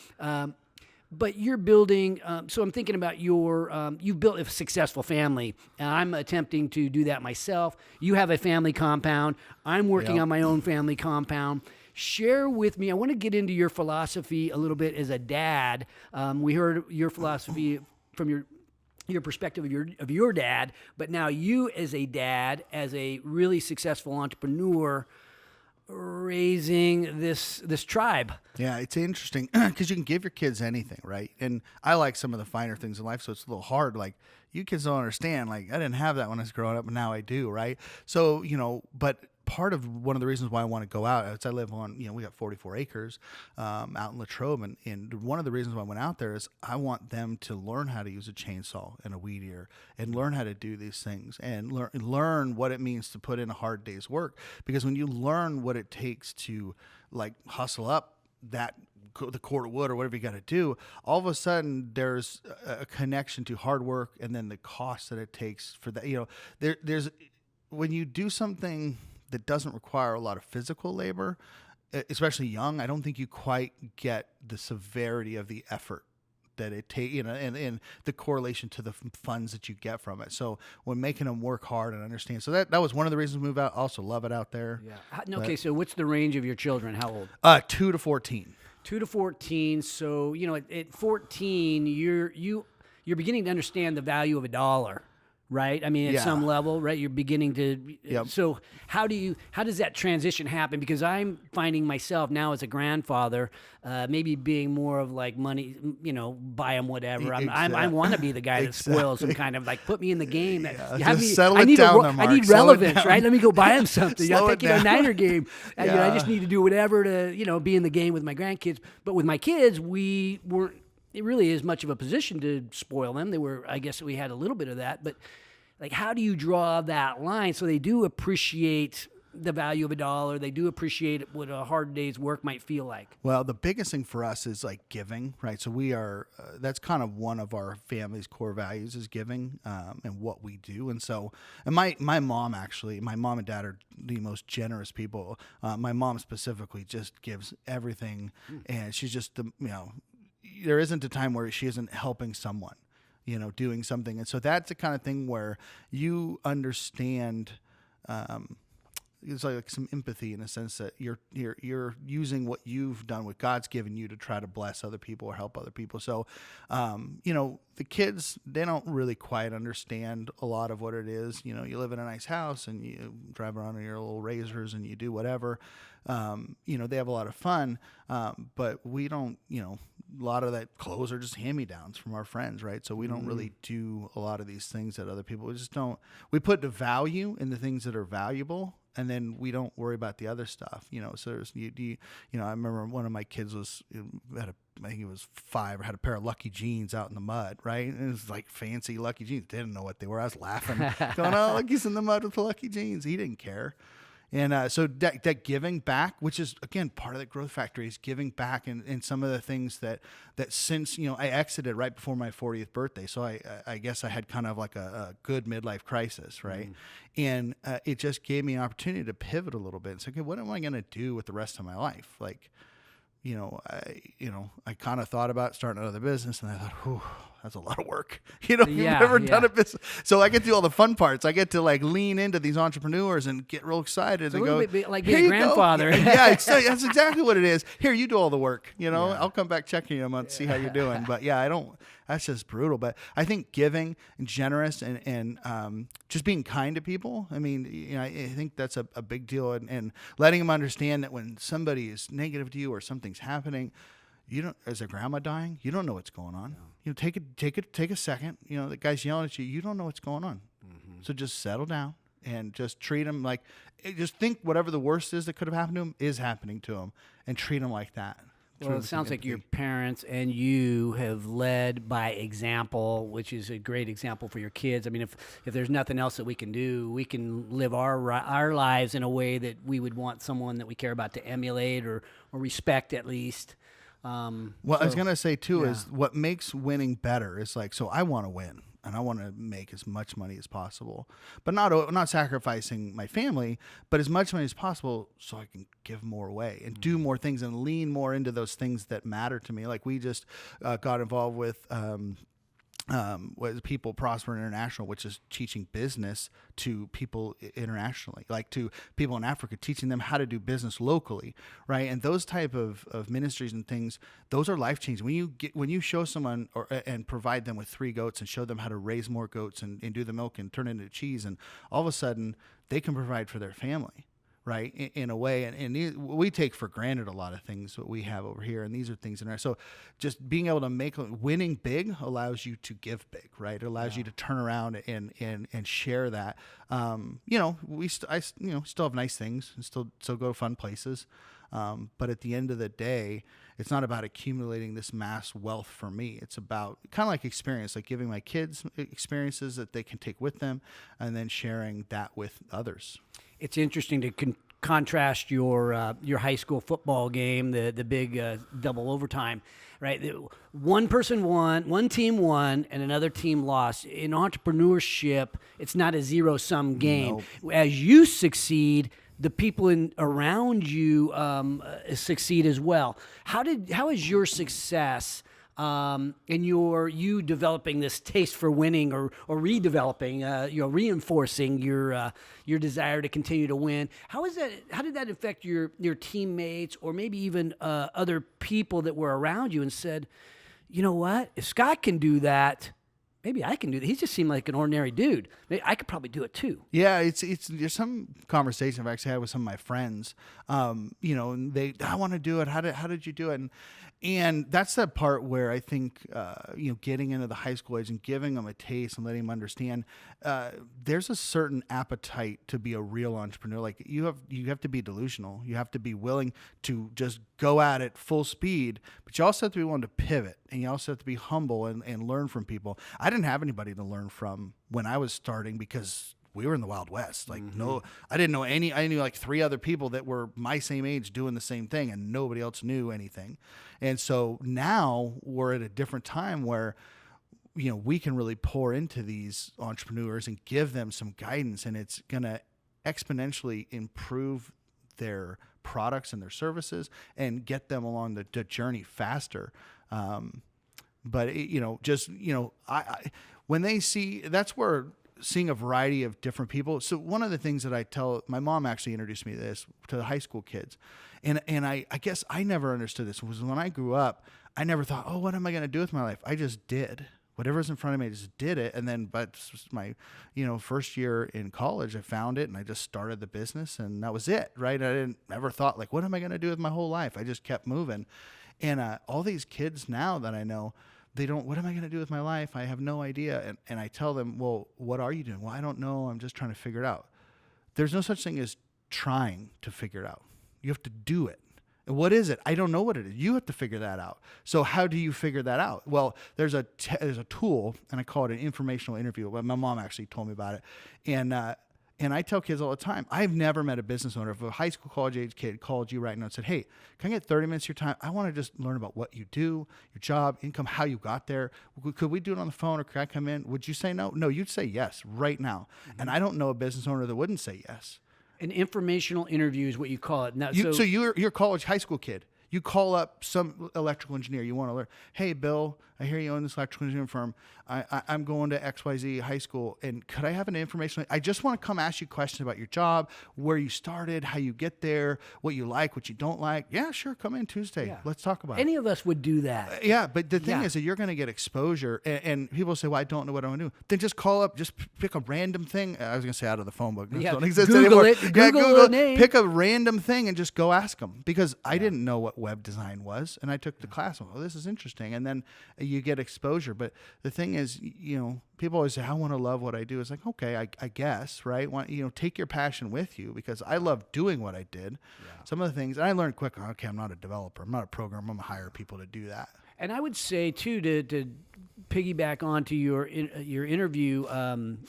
But you're building, so I'm thinking about you've built a successful family. And I'm attempting to do that myself. You have a family compound. I'm working on my own family compound. Share with me, I want to get into your philosophy a little bit as a dad. We heard your philosophy from your perspective of your dad, but now you as a dad, as a really successful entrepreneur, raising this tribe. Yeah, it's interesting because you can give your kids anything, right? And I like some of the finer things in life, so it's a little hard. Like, you kids don't understand. Like, I didn't have that when I was growing up, and now I do, right? So, you know, but part of one of the reasons why I want to go out is I live on, we got 44 acres out in Latrobe. And one of the reasons why I went out there is I want them to learn how to use a chainsaw and a weed eater and learn how to do these things and learn what it means to put in a hard day's work. Because when you learn what it takes to like hustle up the cord of wood or whatever you got to do, all of a sudden there's a connection to hard work and then the cost that it takes for that. There's when you do something that doesn't require a lot of physical labor, especially young, I don't think you quite get the severity of the effort that it takes, and the correlation to the funds that you get from it. So when making them work hard and understand, so that was one of the reasons to move out. Also love it out there. Yeah. Okay. So what's the range of your children? How old? 2 to 14. 2 to 14. So, at 14, you're beginning to understand the value of a dollar, right? I mean, at some level, right? You're beginning to. Yep. So how does that transition happen? Because I'm finding myself now as a grandfather, maybe being more of like money, buy them whatever. I want to be the guy that spoils them, kind of like put me in the game. I need relevance, right? Let me go buy them something. I'll take you to a Niner game. I just need to do whatever to, be in the game with my grandkids. But with my kids, we weren't. It really is much of a position to spoil them. I guess we had a little bit of that, but like, how do you draw that line so they do appreciate the value of a dollar? They do appreciate what a hard day's work might feel like. Well, the biggest thing for us is like giving, right? So we are, that's kind of one of our family's core values is giving and what we do. And so, and my mom and dad are the most generous people. My mom specifically just gives everything, and she's just there isn't a time where she isn't helping someone, doing something. And so that's the kind of thing where you understand, it's like some empathy in a sense that you're using what you've done, what God's given you to try to bless other people or help other people. So, the kids, they don't really quite understand a lot of what it is. You live in a nice house and you drive around in your little razors and you do whatever. They have a lot of fun, but we don't, a lot of that clothes are just hand-me-downs from our friends, right? So we don't really do a lot of these things that other people, we put the value in the things that are valuable, and then we don't worry about the other stuff, so there's, I remember one of my kids I think he was 5, had a pair of Lucky Jeans out in the mud, right? And it was like fancy Lucky Jeans. Didn't know what they were. I was laughing, going, oh, look, he's in the mud with the Lucky Jeans. He didn't care. And so that giving back, which is, again, part of the growth factory, is giving back in some of the things that since, I exited right before my 40th birthday. So I guess I had kind of like a good midlife crisis, right? And it just gave me an opportunity to pivot a little bit and say, okay, what am I going to do with the rest of my life? Like, I kind of thought about starting another business, and I thought, whew, that's a lot of work. You've never done a business. So I get to do all the fun parts. I get to like lean into these entrepreneurs and get real excited and go, like being a grandfather. That's exactly what it is. Here, you do all the work. I'll come back checking you a month, see how you're doing. But that's just brutal. But I think giving and generous and just being kind to people. I mean, I think that's a big deal, and letting them understand that when somebody is negative to you or something's happening, as a grandma dying, you don't know what's going on. No. Take a second. The guy's yelling at you. You don't know what's going on. Mm-hmm. So just settle down and just treat him like, just think whatever the worst is that could have happened to him is happening to him, and treat him like that. Well, it sounds like your parents and you have led by example, which is a great example for your kids. I mean, if there's nothing else that we can do, we can live our lives in a way that we would want someone that we care about to emulate or respect at least. I was going to say too, is what makes winning better is like, so I want to win and I want to make as much money as possible, but not sacrificing my family, but as much money as possible so I can give more away and do more things and lean more into those things that matter to me. Like we just got involved with People Prosper International, which is teaching business to people internationally, like to people in Africa, teaching them how to do business locally, right? And those type of ministries and things, those are life changing. When you show someone and provide them with 3 goats and show them how to raise more goats and do the milk and turn it into cheese, and all of a sudden they can provide for their family. right? In a way, we take for granted a lot of things that we have over here, and these are things in there. So just being able to winning big allows you to give big, right? It allows you to turn around and share that. I still have nice things and still go to fun places. But at the end of the day, it's not about accumulating this mass wealth for me. It's about kind of like experience, like giving my kids experiences that they can take with them and then sharing that with others. It's interesting to contrast your high school football game, the big double overtime, right? One team won, and another team lost. In entrepreneurship, it's not a zero-sum game. Nope. As you succeed, the people around you succeed as well. How is your success and you developing this taste for winning or redeveloping, reinforcing your desire to continue to win? How did that affect your teammates or maybe even other people that were around you and said, you know what, if Scott can do that, maybe I can do that. He just seemed like an ordinary dude. Maybe I could probably do it too. Yeah, there's some conversation I've actually had with some of my friends. And I want to do it. How did you do it? And that's that part where I think getting into the high school age and giving them a taste and letting them understand there's a certain appetite to be a real entrepreneur. Like you have to be delusional. You have to be willing to just go at it full speed, but you also have to be willing to pivot, and you also have to be humble and learn from people. I didn't have anybody to learn from when I was starting because we were in the Wild West. Like, no, I didn't know any. I knew like 3 other people that were my same age doing the same thing, and nobody else knew anything. And so now we're at a different time where, we can really pour into these entrepreneurs and give them some guidance, and it's going to exponentially improve their products and their services and get them along the journey faster. But when they see, that's where seeing a variety of different people. So one of the things that I tell, my mom actually introduced me to the high school kids. And I guess I never understood this, was when I grew up, I never thought, oh, what am I going to do with my life? I just did. Whatever's in front of me, I just did it. And then, but my, first year in college, I found it and I just started the business, and that was it, right? I didn't ever thought like, what am I going to do with my whole life? I just kept moving. And all these kids now that I know, they don't, what am I going to do with my life? I have no idea. And I tell them, well, what are you doing? Well, I don't know. I'm just trying to figure it out. There's no such thing as trying to figure it out. You have to do it. And what is it? I don't know what it is. You have to figure that out. So how do you figure that out? Well, there's a tool, and I call it an informational interview. My mom actually told me about it. And I tell kids all the time, I've never met a business owner. If a high school, college age kid called you right now and said, hey, can I get 30 minutes of your time? I want to just learn about what you do, your job, income, how you got there. Could we do it on the phone, or could I come in? Would you say no? No, you'd say yes right now. Mm-hmm. And I don't know a business owner that wouldn't say yes. An informational interview is what you call it. Now, so you're a college, high school kid. You call up some electrical engineer. You want to learn, hey, Bill, I hear you own this electrical engineering firm. I'm going to XYZ high school, and could I have an information? I just want to come ask you questions about your job, where you started, how you get there, what you like, what you don't like. Yeah, sure, come in Tuesday. Yeah. Let's talk about it. Any of us would do that. Yeah, but the thing is that you're going to get exposure, and people say, well, I don't know what I'm going to do. Then just call up, just pick a random thing. I was going to say out of the phone book. Those don't exist Google anymore. It. Google the name. Pick a random thing and just go ask them, because I didn't know what web design was, and I took the class. Oh, this is interesting. And then you get exposure. But the thing is, people always say, I want to love what I do. It's like, okay, I guess, right? Take your passion with you, because I love doing what I did. Yeah. Some of the things, and I learned quick, okay, I'm not a developer. I'm not a programmer. I'm going to hire people to do that. And I would say, too, to piggyback onto your interview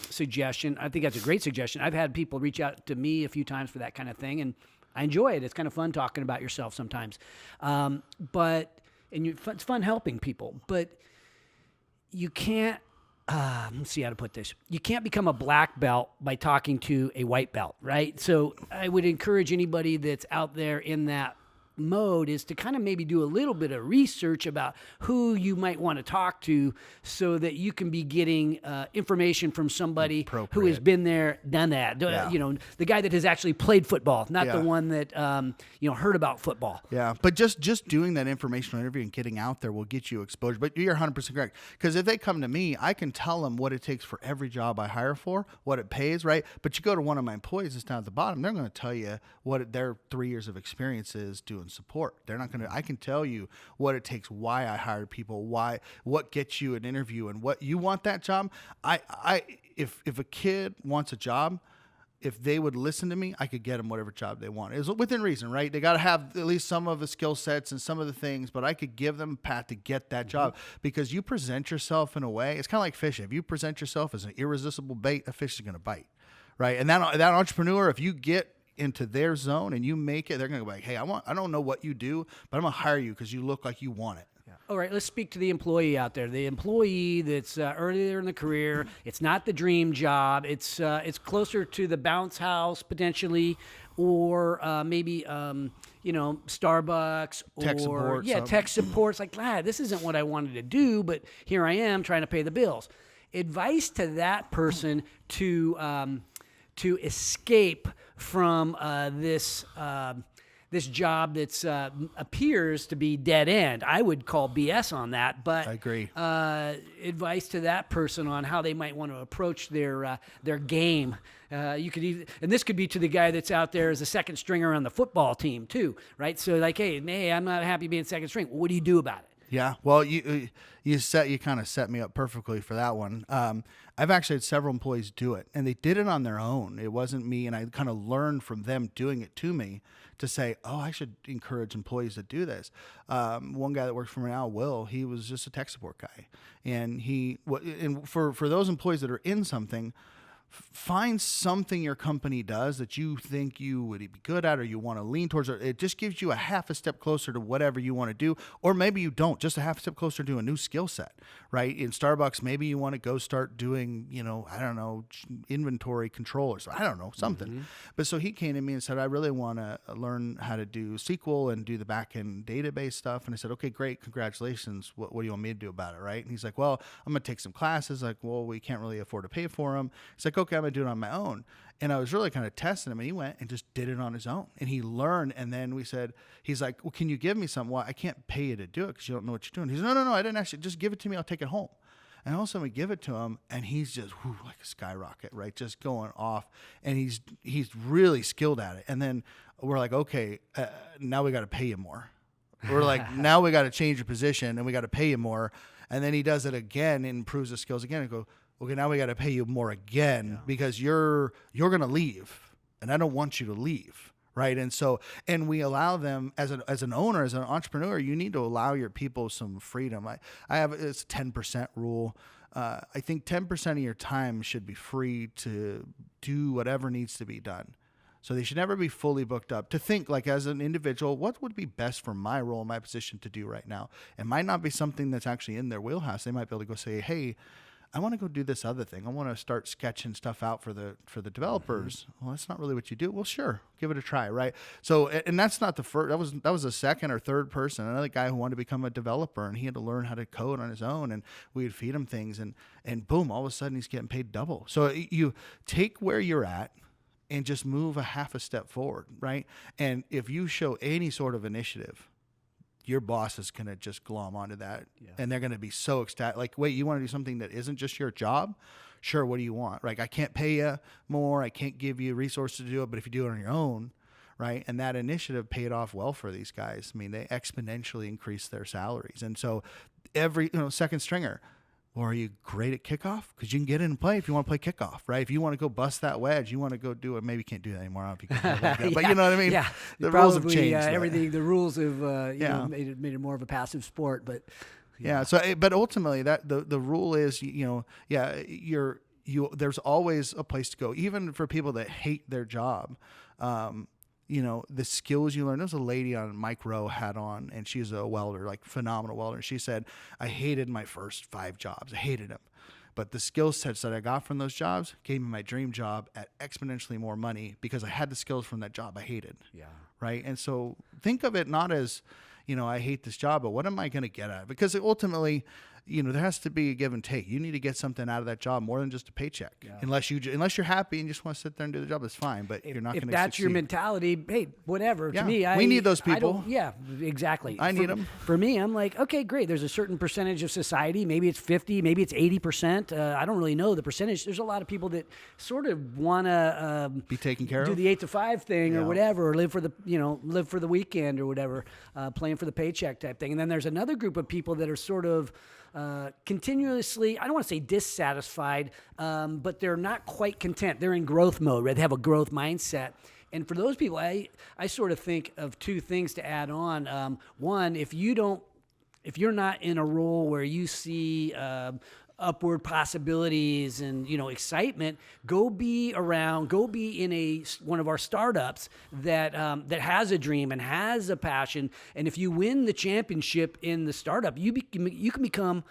suggestion, I think that's a great suggestion. I've had people reach out to me a few times for that kind of thing, and I enjoy it. It's kind of fun talking about yourself sometimes. It's fun helping people, but you can't, let's see how to put this. You can't become a black belt by talking to a white belt, right? So I would encourage anybody that's out there in that mode is to kind of maybe do a little bit of research about who you might want to talk to so that you can be getting information from somebody who has been there, done that. You know, the guy that has actually played football, not the one that, you know, heard about football. Yeah, but just doing that informational interview and getting out there will get you exposure. But you're 100% correct. Because if they come to me, I can tell them what it takes for every job I hire for, what it pays, right? But you go to one of my employees that's down at the bottom, they're going to tell you what their 3 years of experience is doing support. They're not going to, I can tell you what it takes, why I hired people, what gets you an interview and what you want that job. If a kid wants a job, if they would listen to me, I could get them whatever job they want. It was within reason, right? They got to have at least some of the skill sets and some of the things, but I could give them a path to get that job because you present yourself in a way. It's kind of like fishing. If you present yourself as an irresistible bait, a fish is going to bite, right? And that entrepreneur, if you get into their zone and you make it, they're going to go like, hey, I don't know what you do, but I'm going to hire you because you look like you want it. All right, let's speak to the employee out there. The employee that's earlier in the career. It's not the dream job. It's closer to the bounce house potentially, or maybe you know, Starbucks or tech support. It's like, this isn't what I wanted to do, but here I am trying to pay the bills. Advice to that person to escape from this job that's appears to be dead end. I would call BS on that, but I agree. Advice to that person on how they might want to approach their game. You could even, and this could be to the guy that's out there as a second stringer on the football team too, right? So like, hey, I'm not happy being second string. What do you do about it? Yeah, well, you kind of set me up perfectly for that one. I've actually had several employees do it, and they did it on their own. It wasn't me, and I kind of learned from them doing it to me to say, oh, I should encourage employees to do this. One guy that works for me now, Will, he was just a tech support guy, and for those employees that are in something, find something your company does that you think you would be good at or you want to lean towards. Or it just gives you a half a step closer to whatever you want to do. Or maybe you don't, just a half step closer to a new skill set, right? In Starbucks, maybe you want to go start doing, I don't know, inventory controllers. I don't know, something. Mm-hmm. But so he came to me and said, I really want to learn how to do SQL and do the back-end database stuff. And I said, okay, great. Congratulations. What do you want me to do about it, right? And he's like, well, I'm going to take some classes. Like, well, we can't really afford to pay for them. He's like, okay, I'm going to do it on my own. And I was really kind of testing him, and he went and just did it on his own. And he learned, and then he's like, well, can you give me something? Well, I can't pay you to do it because you don't know what you're doing. He's like, no, I didn't actually. Just give it to me. I'll take it home. And all of a sudden we give it to him, and he's just like a skyrocket, right? Just going off. And he's really skilled at it. And then we're like, okay, now we got to pay you more. We're like, now we got to change your position, and we got to pay you more. And then he does it again and improves his skills again and go, okay, now we got to pay you more again because you're going to leave, and I don't want you to leave, right? And we allow them as an owner, as an entrepreneur, you need to allow your people some freedom. I have it's a 10% rule. I think 10% of your time should be free to do whatever needs to be done. So they should never be fully booked up. To think like as an individual, what would be best for my role, my position to do right now? It might not be something that's actually in their wheelhouse. They might be able to go say, hey, I want to go do this other thing. I want to start sketching stuff out for the developers. Mm-hmm. Well, that's not really what you do. Well, sure, give it a try, right? So, and that's not the first. That was the second or third person. Another guy who wanted to become a developer, and he had to learn how to code on his own. And we'd feed him things, and boom, all of a sudden he's getting paid double. So you take where you're at and just move a half a step forward, right? And if you show any sort of initiative, your boss is going to just glom onto that, and they're going to be so ecstatic. Like, wait, you want to do something that isn't just your job? Sure, what do you want? Like, I can't pay you more. I can't give you resources to do it, but if you do it on your own, right? And that initiative paid off well for these guys. I mean, they exponentially increased their salaries. And so every, second stringer, or are you great at kickoff? Because you can get in and play if you want to play kickoff, right? If you want to go bust that wedge, you want to go do it. Maybe you can't do that anymore. I don't know if you can do that, but you know what I mean? Yeah. The rules have changed. Everything, the rules have made it more of a passive sport. But So, but ultimately, that the rule is, there's always a place to go, even for people that hate their job. The skills you learn. There was a lady on Mike Rowe had on, and she's a welder, like phenomenal welder. She said, I hated my first 5 jobs. I hated them. But the skill sets that I got from those jobs gave me my dream job at exponentially more money because I had the skills from that job I hated. Yeah. Right. And so think of it not as, I hate this job, but what am I going to get out of it? Because ultimately, there has to be a give and take. You need to get something out of that job more than just a paycheck. Yeah. Unless you're happy and you just want to sit there and do the job, that's fine. But you're not going to. If that's your mentality, hey, whatever. Yeah. To me, we need those people. Yeah, exactly. I need them. For me, I'm like, okay, great. There's a certain percentage of society. Maybe it's 50, maybe it's 80%. I don't really know the percentage. There's a lot of people that sort of want to be taken care of, do the 8 to 5 thing or whatever, or live for the weekend or whatever, playing for the paycheck type thing. And then there's another group of people that are sort of continuously, I don't want to say dissatisfied, but they're not quite content. They're in growth mode, right? They have a growth mindset. And for those people, I sort of think of two things to add on. One, if you're not in a role where you see upward possibilities and excitement, go be in one of our startups that has a dream and has a passion. And if you win the championship in the startup, you can become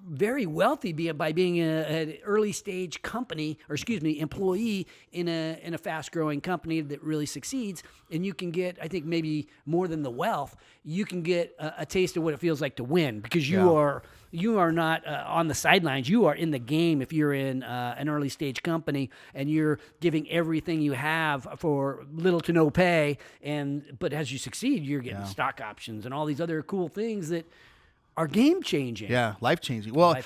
very wealthy by being an early stage employee in a fast growing company that really succeeds. And you can get, I think, maybe more than the wealth, you can get a taste of what it feels like to win, because you are not on the sidelines. You are in the game if you're in an early stage company and you're giving everything you have for little to no pay. But as you succeed, you're getting stock options and all these other cool things that are game changing. Yeah, life changing. Well,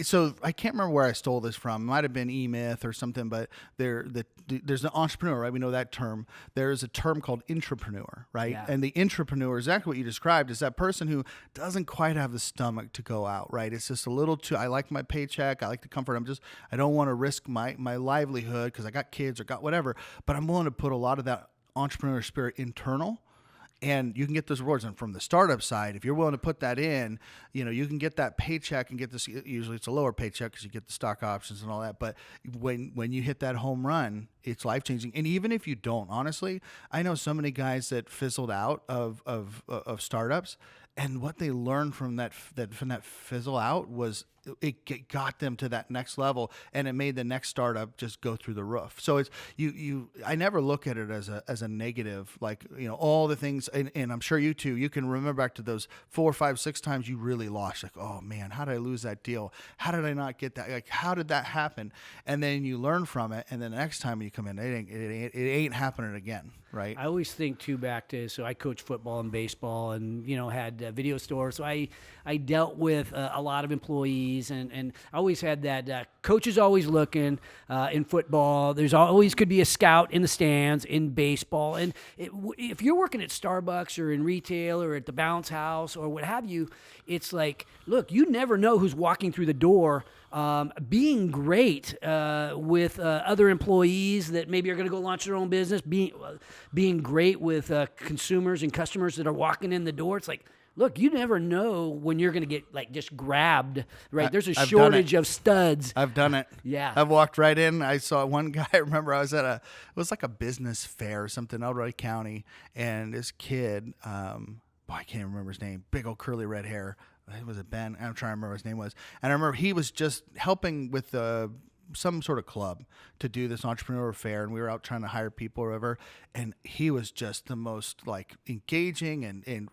so I can't remember where I stole this from. It might have been E-Myth or something, but there's an entrepreneur, right? We know that term. There's a term called intrapreneur, right? Yeah. And the intrapreneur, exactly what you described, is that person who doesn't quite have the stomach to go out, right? It's just a little too, I like my paycheck, I like the comfort. I don't want to risk my livelihood because I got kids or got whatever, but I'm willing to put a lot of that entrepreneur spirit internal. And you can get those rewards. And from the startup side, if you're willing to put that in, you can get that paycheck and get this. Usually it's a lower paycheck because you get the stock options and all that. But when you hit that home run, it's life changing. And even if you don't, honestly, I know so many guys that fizzled out of startups, and what they learned from that fizzle out was it got them to that next level, and it made the next startup just go through the roof. So it's I never look at it as a negative, like all the things, and I'm sure you too. You can remember back to those 4, 5, 6 times you really lost. Like, oh man, how did I lose that deal? How did I not get that? Like, how did that happen? And then you learn from it, and then the next time you come in, it ain't happening again. Right. I always think too back to, so I coached football and baseball and, had video stores. So I dealt with a lot of employees and I always had that coach is always looking in football. There's always could be a scout in the stands in baseball. And if you're working at Starbucks or in retail or at the Bounce House or what have you, it's like, look, you never know who's walking through the door. Being great with other employees that maybe are going to go launch their own business, being great with consumers and customers that are walking in the door. It's like, look, you never know when you're going to get just grabbed, right? There's a shortage of studs. I've done it. Yeah. I've walked right in. I saw one guy, I remember I was it was like a business fair or something, Elroy County, and this kid, I can't remember his name, big old curly red hair. Was it Ben? I'm trying to remember what his name was. And I remember he was just helping with some sort of club to do this entrepreneur fair, and we were out trying to hire people or whatever. And he was just the most engaging and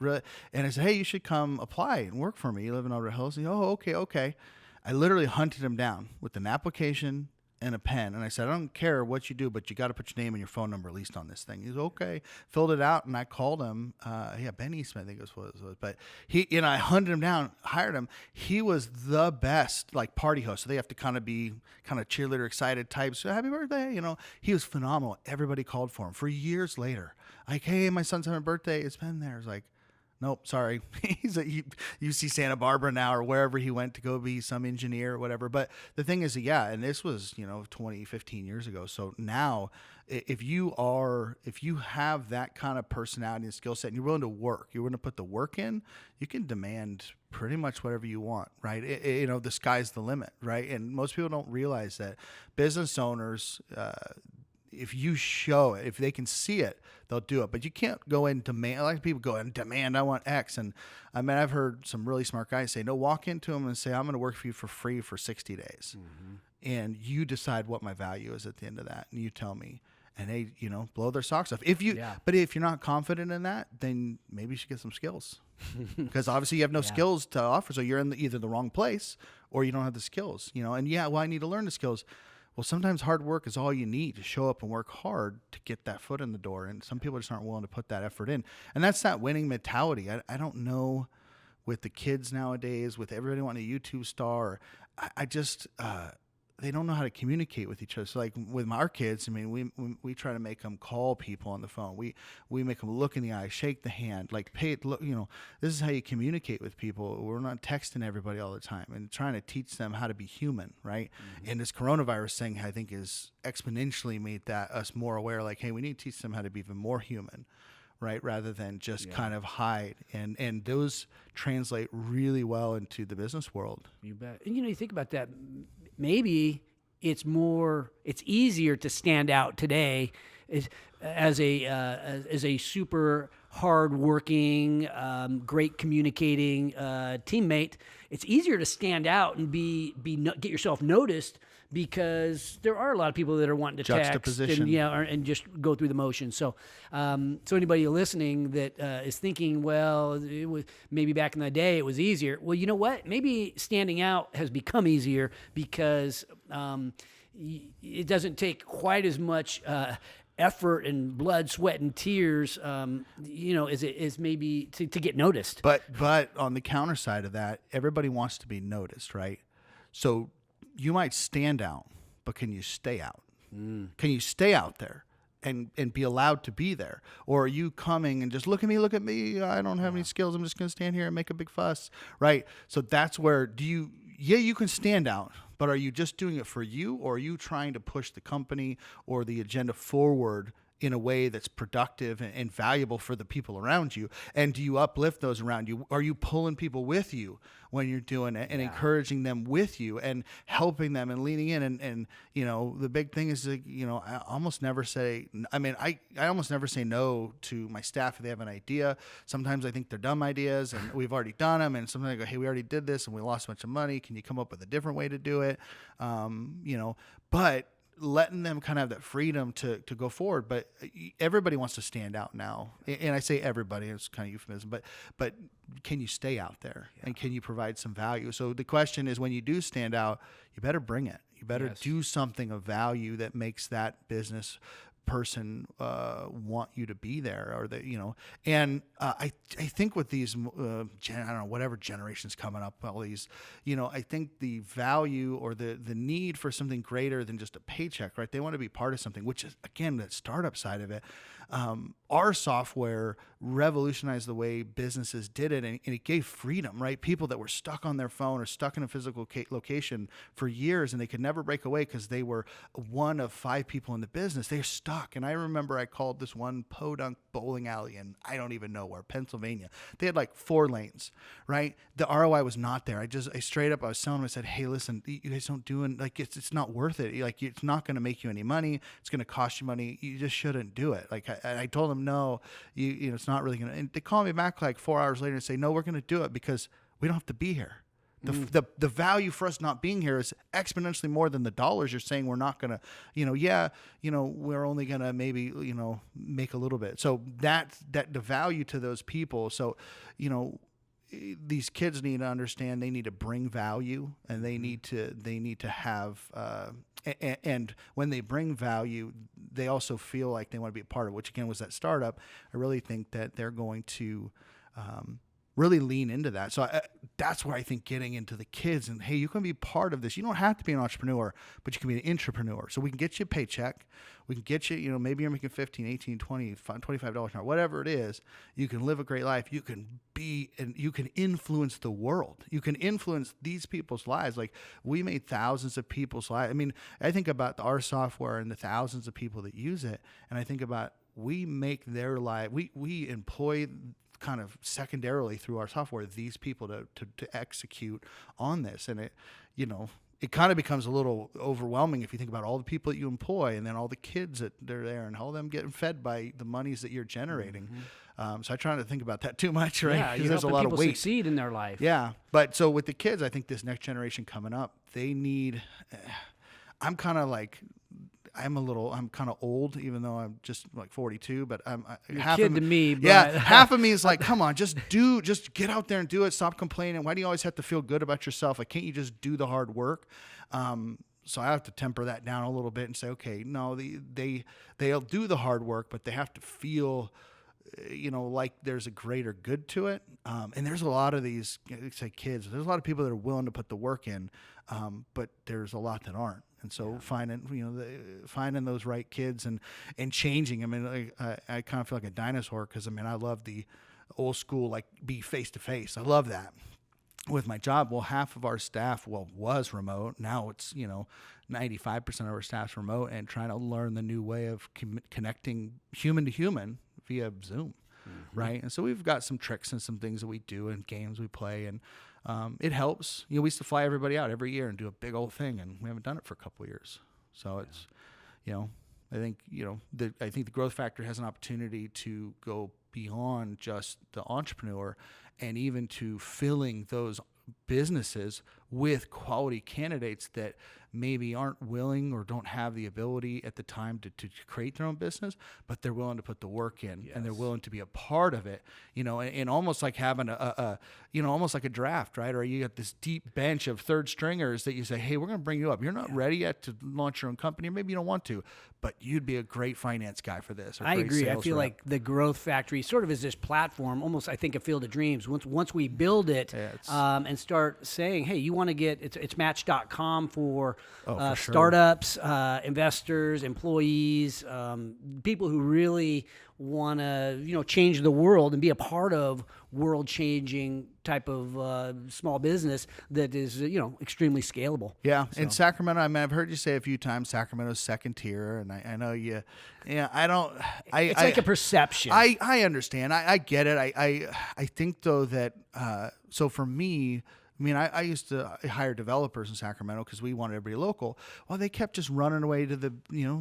I said, hey, you should come apply and work for me. You live in Dorado Hills. And he, oh, okay. I literally hunted him down with an application and a pen, and I said, I don't care what you do, but you got to put your name and your phone number at least on this thing. He's okay, filled it out, and I called him. Ben Eastman, I think it was. But he, I hunted him down, hired him. He was the best, party host. So they have to kind of be cheerleader, excited types. So happy birthday, He was phenomenal. Everybody called for him for years later. Like, hey, my son's having a birthday. It's Ben there. It's like, nope, sorry. He's at UC Santa Barbara now or wherever he went to go be some engineer or whatever. But the thing is, and this was, 20, 15 years ago. So now if you have that kind of personality and skill set and you're willing to work, you're willing to put the work in, you can demand pretty much whatever you want, right? The sky's the limit, right? And most people don't realize that business owners, if you show it, if they can see it, they'll do it. But you can't go and demand. A lot of people go and demand, I want X. And I mean, I've heard some really smart guys say, no, walk into them and say, I'm going to work for you for free for 60 days. And you decide what my value is at the end of that. And you tell me. And they, blow their socks off. But if you're not confident in that, then maybe you should get some skills, because obviously you have no skills to offer. So you're in either the wrong place or you don't have the skills, and I need to learn the skills. Well, sometimes hard work is all you need to show up and work hard to get that foot in the door. And some people just aren't willing to put that effort in. And that's that winning mentality. I don't know, with the kids nowadays, with everybody wanting a YouTube star, I just, they don't know how to communicate with each other. So like with our kids, I mean, we try to make them call people on the phone. We make them look in the eye, shake the hand, like look, this is how you communicate with people. We're not texting everybody all the time, and trying to teach them how to be human, right? And this coronavirus thing, I think, is exponentially made us more aware, like, hey, we need to teach them how to be even more human, right? Rather than just kind of hide. And those translate really well into the business world. You bet. And you think about that, maybe it's easier to stand out today as a super hardworking, great communicating teammate. It's easier to stand out and get yourself noticed, because there are a lot of people that are wanting to text and just go through the motions. So, so anybody listening that is thinking, well, it was maybe back in the day it was easier. Well, you know what? Maybe standing out has become easier because it doesn't take quite as much effort and blood, sweat, and tears, is maybe to get noticed. But on the counter side of that, everybody wants to be noticed, right? So you might stand out, but can you stay out? Can you stay out there and be allowed to be there? Or are you coming and just look at me, I don't have any skills, I'm just going to stand here and make a big fuss, right? So that's where you can stand out, but are you just doing it for you, or are you trying to push the company or the agenda forward in a way that's productive and valuable for the people around you? And do you uplift those around you? Are you pulling people with you when you're doing it, and encouraging them with you and helping them and leaning in? And the big thing is, I almost never say no to my staff if they have an idea. Sometimes I think they're dumb ideas and we've already done them. And sometimes I go, hey, we already did this and we lost a bunch of money. Can you come up with a different way to do it? But letting them kind of have that freedom to go forward. But everybody wants to stand out now. And I say everybody, it's kind of euphemism, but can you stay out there and can you provide some value? So the question is, when you do stand out, you better bring it. You better do something of value that makes that business person want you to be there, or that and I think with these I don't know, whatever generations coming up, all these I think the value or the need for something greater than just a paycheck, right? They want to be part of something, which is again that startup side of it. Our software revolutionized the way businesses did it, and it gave freedom, right? People that were stuck on their phone or stuck in a physical location for years, and they could never break away because they were one of 5 people in the business. They're stuck. And I remember I called this one podunk bowling alley in I don't even know where, Pennsylvania. They had like 4 lanes, right? The ROI was not there. I straight up, I was telling them, I said, hey, listen, you guys don't do it. Like, it's not worth it. Like, it's not going to make you any money. It's going to cost you money. You just shouldn't do it. Like, I told them, no, it's not really going to. And they call me back like 4 hours later and say, no, we're going to do it because we don't have to be here. The value for us not being here is exponentially more than the dollars you're saying we're not going to, we're only going to maybe, make a little bit. So that the value to those people. So, these kids need to understand they need to bring value, and they need to have, and when they bring value, they also feel like they want to be a part of, which again was that startup. I really think that they're going to, really lean into that. So that's where I think getting into the kids and, hey, you can be part of this. You don't have to be an entrepreneur, but you can be an entrepreneur. So we can get you a paycheck. We can get you, maybe you're making $15, $18, $20, $25 an hour, whatever it is. You can live a great life. You can be, and you can influence the world. You can influence these people's lives. Like, we made thousands of people's lives. I mean, I think about our software and the thousands of people that use it. And I think about, we make their life, we employ kind of secondarily through our software these people to execute on this. And it it kind of becomes a little overwhelming if you think about all the people that you employ and then all the kids that they're there and all of them getting fed by the monies that you're generating. So I try not to think about that too much, right? Yeah, there's a lot of weight. succeed in their life. Yeah, but so with the kids, I think this next generation coming up, they need. I'm kind of old, even though I'm just like 42. But I'm half kid of to me. But yeah, half of me is like, come on, just get out there and do it. Stop complaining. Why do you always have to feel good about yourself? Like, can't you just do the hard work? So I have to temper that down a little bit and say, okay, no, they'll do the hard work, but they have to feel, like there's a greater good to it. And there's a lot of these, say kids, there's a lot of people that are willing to put the work in, but there's a lot that aren't. And so finding those right kids and changing. I mean, I kind of feel like a dinosaur because, I love the old school, like be face to face. I love that. With my job, well, half of our staff, was remote. Now it's, 95% of our staff's remote and trying to learn the new way of connecting human to human via Zoom, right? And so we've got some tricks and some things that we do and games we play, and it helps. We used to fly everybody out every year and do a big old thing, and we haven't done it for a couple of years. So it's, I think, I think the growth factor has an opportunity to go beyond just the entrepreneur and even to filling those businesses with quality candidates that maybe aren't willing or don't have the ability at the time to create their own business, but they're willing to put the work in and they're willing to be a part of it, and almost like having almost like a draft, right? Or you got this deep bench of third stringers that you say, hey, we're going to bring you up. You're not ready yet to launch your own company, or maybe you don't want to, but you'd be a great finance guy for this. I agree. I feel like the Growth Factory sort of is this platform, almost I think a Field of Dreams. Once we build it and start saying, hey, you want to get, it's Match.com for startups, investors, employees, people who really want to, change the world and be a part of world-changing type of small business that is, extremely scalable. Yeah, so. In Sacramento, I've heard you say a few times Sacramento's second tier, and I know you. Yeah, I don't. It's like a perception. I understand. I get it. I think though that so for me. I used to hire developers in Sacramento because we wanted everybody local. Well, they kept just running away to the,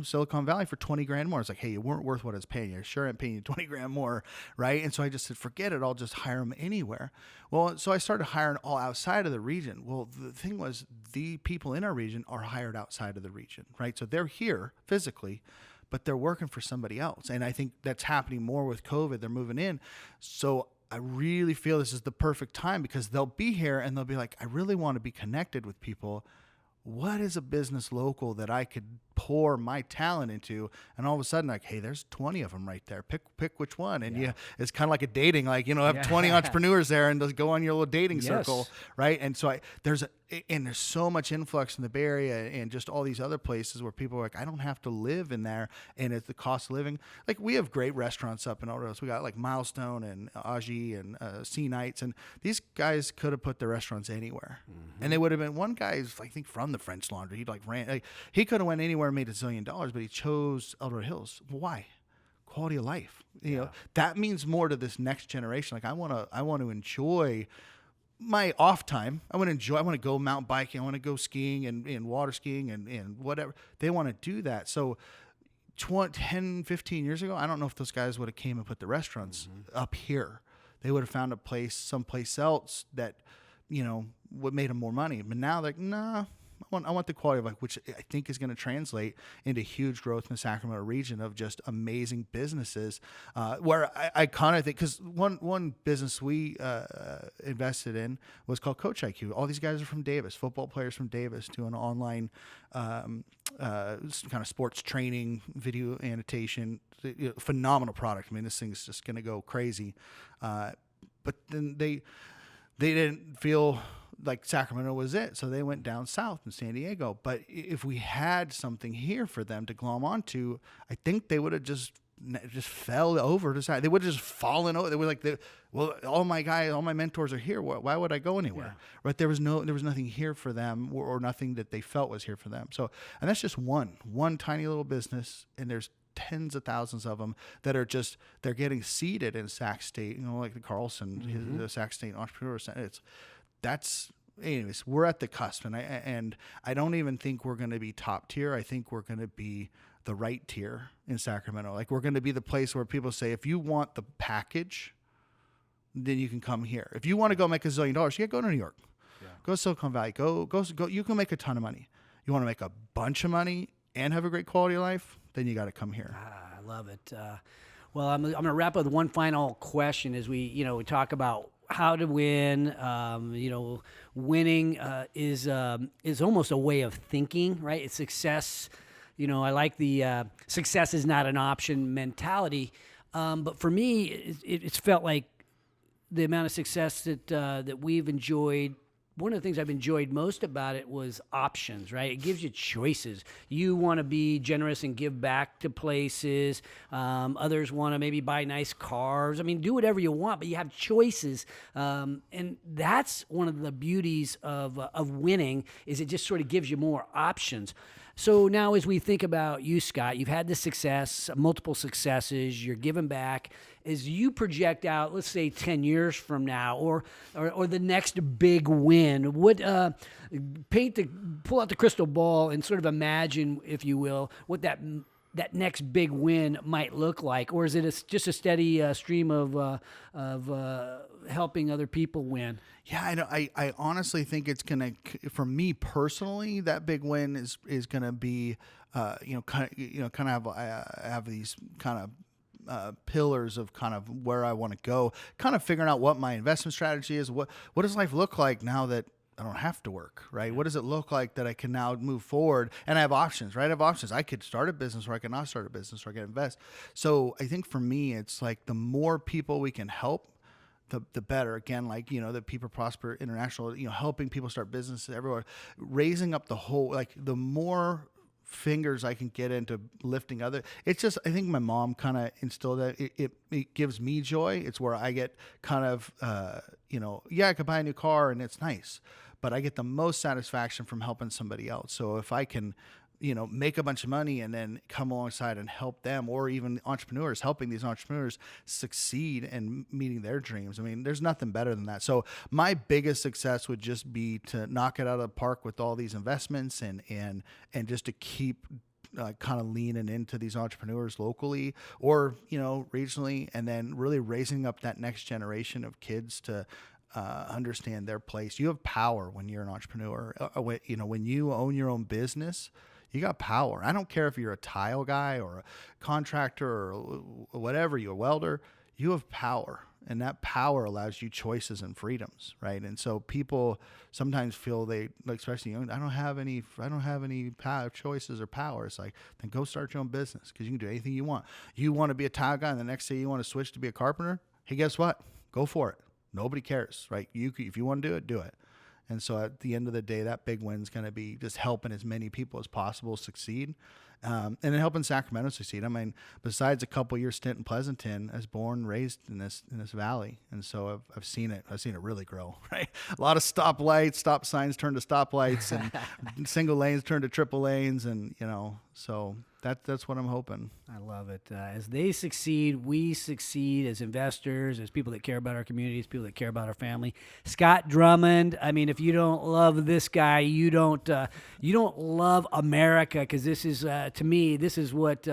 Silicon Valley for $20,000 more. It's like, hey, you weren't worth what it's paying you. Sure, I'm paying you $20,000 more, right? And so I just said, forget it. I'll just hire them anywhere. Well, so I started hiring all outside of the region. Well, the thing was, the people in our region are hired outside of the region, right? So they're here physically, but they're working for somebody else. And I think that's happening more with COVID. They're moving in. So I really feel this is the perfect time because they'll be here and they'll be like, I really want to be connected with people. What is a business local that I could pour my talent into? And all of a sudden, like, hey, there's 20 of them right there. Pick which one. And it's kind of like a dating, like, have 20 entrepreneurs there and just go on your little dating circle, right? And so there's so much influx in the Bay Area and just all these other places where people are like, I don't have to live in there, and it's the cost of living. Like, we have great restaurants up in Dorado Hills. We got like Milestone and Aji and Sea Nights, and these guys could have put their restaurants anywhere, and they would have been. One guy's, I think, from the French Laundry. He could have went anywhere and made $1 zillion, but he chose Dorado Hills. Well, why? Quality of life. You know, that means more to this next generation. Like, I want to enjoy my off time. I want to go mountain biking. I want to go skiing and water skiing and whatever. They want to do that. So 10, 15 years ago, I don't know if those guys would have came and put the restaurants up here. They would have found a place someplace else that, what made them more money. But now they're like, nah, I want the quality of life, which I think is going to translate into huge growth in the Sacramento region of just amazing businesses. Where I kind of think, because one business we invested in was called Coach IQ. All these guys are from Davis, football players from Davis, doing online kind of sports training, video annotation. Phenomenal product. I mean, this thing's just going to go crazy. But then they didn't feel like Sacramento was it. So they went down south in San Diego. But if we had something here for them to glom onto, I think they would have just fell over to side. They would have just fallen over. They were like, all my mentors are here. Why would I go anywhere? Yeah. Right? There was nothing here for them or nothing that they felt was here for them. So, and that's just one tiny little business. And there's tens of thousands of them that are they're getting seeded in Sac State, like the Carlson, the Sac State Entrepreneurial Center. anyways, we're at the cusp, and I don't even think we're going to be top tier. I think we're going to be the right tier in Sacramento. Like, we're going to be the place where people say, if you want the package, then you can come here. If you want to go make $1 zillion, you got to go to New York. Yeah. Go to Silicon Valley. Go. You can make a ton of money. You want to make a bunch of money and have a great quality of life, then you got to come here. I love it. Well, I'm going to wrap up with one final question as we talk about how to win. Winning is almost a way of thinking, right? It's success. I like the success is not an option mentality. But for me, it's felt like the amount of success that we've enjoyed. One of the things I've enjoyed most about it was options, right? It gives you choices. You want to be generous and give back to places. Others want to maybe buy nice cars. I mean, do whatever you want, but you have choices. And that's one of the beauties of winning, is it just sort of gives you more options. So now as we think about you, Scott, you've had this success, multiple successes, you're giving back. As you project out, let's say 10 years from now, or the next big win, pull out the crystal ball and sort of imagine, if you will, what that next big win might look like? Or is it just a steady stream of helping other people win? Yeah, I know. I honestly think it's gonna, for me personally, that big win is gonna be, kind of have these kind of pillars of kind of where I want to go, kind of figuring out what my investment strategy is. What does life look like now that I don't have to work, right? What does it look like that I can now move forward? And I have options, right? I have options. I could start a business, or I could not start a business, or I could invest. So I think for me, it's like the more people we can help, the better. Again, like, the People Prosper International, helping people start businesses everywhere, raising up the whole, like, the more fingers I can get into lifting other. It's just, I think my mom kind of instilled that. It gives me joy. It's where I get kind of, I could buy a new car and it's nice, but I get the most satisfaction from helping somebody else. So if I can, make a bunch of money and then come alongside and help them, or even entrepreneurs, helping these entrepreneurs succeed and meeting their dreams. I mean, there's nothing better than that. So my biggest success would just be to knock it out of the park with all these investments and just to keep kind of leaning into these entrepreneurs locally or, regionally, and then really raising up that next generation of kids to understand their place. You have power when you're an entrepreneur. When you own your own business, you got power. I don't care if you're a tile guy or a contractor or whatever, you're a welder, you have power. And that power allows you choices and freedoms, right? And so people sometimes feel especially young, I don't have any choices or power. It's like, then go start your own business, because you can do anything you want. You want to be a tile guy, and the next day you want to switch to be a carpenter? Hey, guess what? Go for it. Nobody cares, right? If you want to do it, do it. And so at the end of the day, that big win's going to be just helping as many people as possible succeed, and then helping Sacramento succeed. I mean, besides a couple year stint in Pleasanton, I was born and raised in this valley, and so I've seen it really grow. Right, a lot of stoplights, stop signs turn to stoplights, and single lanes turn to triple lanes, and so that's what I'm hoping. I love it. As they succeed, we succeed as investors, as people that care about our communities, people that care about our family. Scott Drummond. I mean, if you don't love this guy, you don't love America, because this is to me, this is what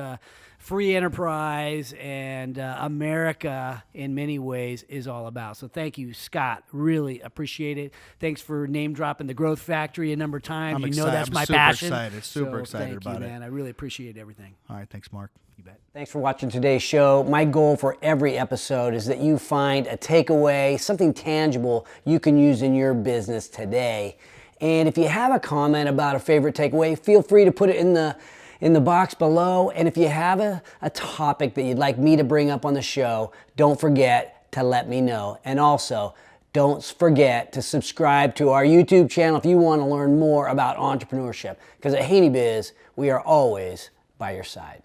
free enterprise and America in many ways is all about. So thank you, Scott. Really appreciate it. Thanks for name dropping the Growth Factory a number of times. That's my passion. Super excited about it. Man. I really appreciate everything. All right. Thanks, Mark. You bet. Thanks for watching today's show. My goal for every episode is that you find a takeaway, something tangible you can use in your business today. And if you have a comment about a favorite takeaway, feel free to put it in the box below. And if you have a topic that you'd like me to bring up on the show, don't forget to let me know. And also, don't forget to subscribe to our YouTube channel if you want to learn more about entrepreneurship. Because at Haney Biz, we are always by your side.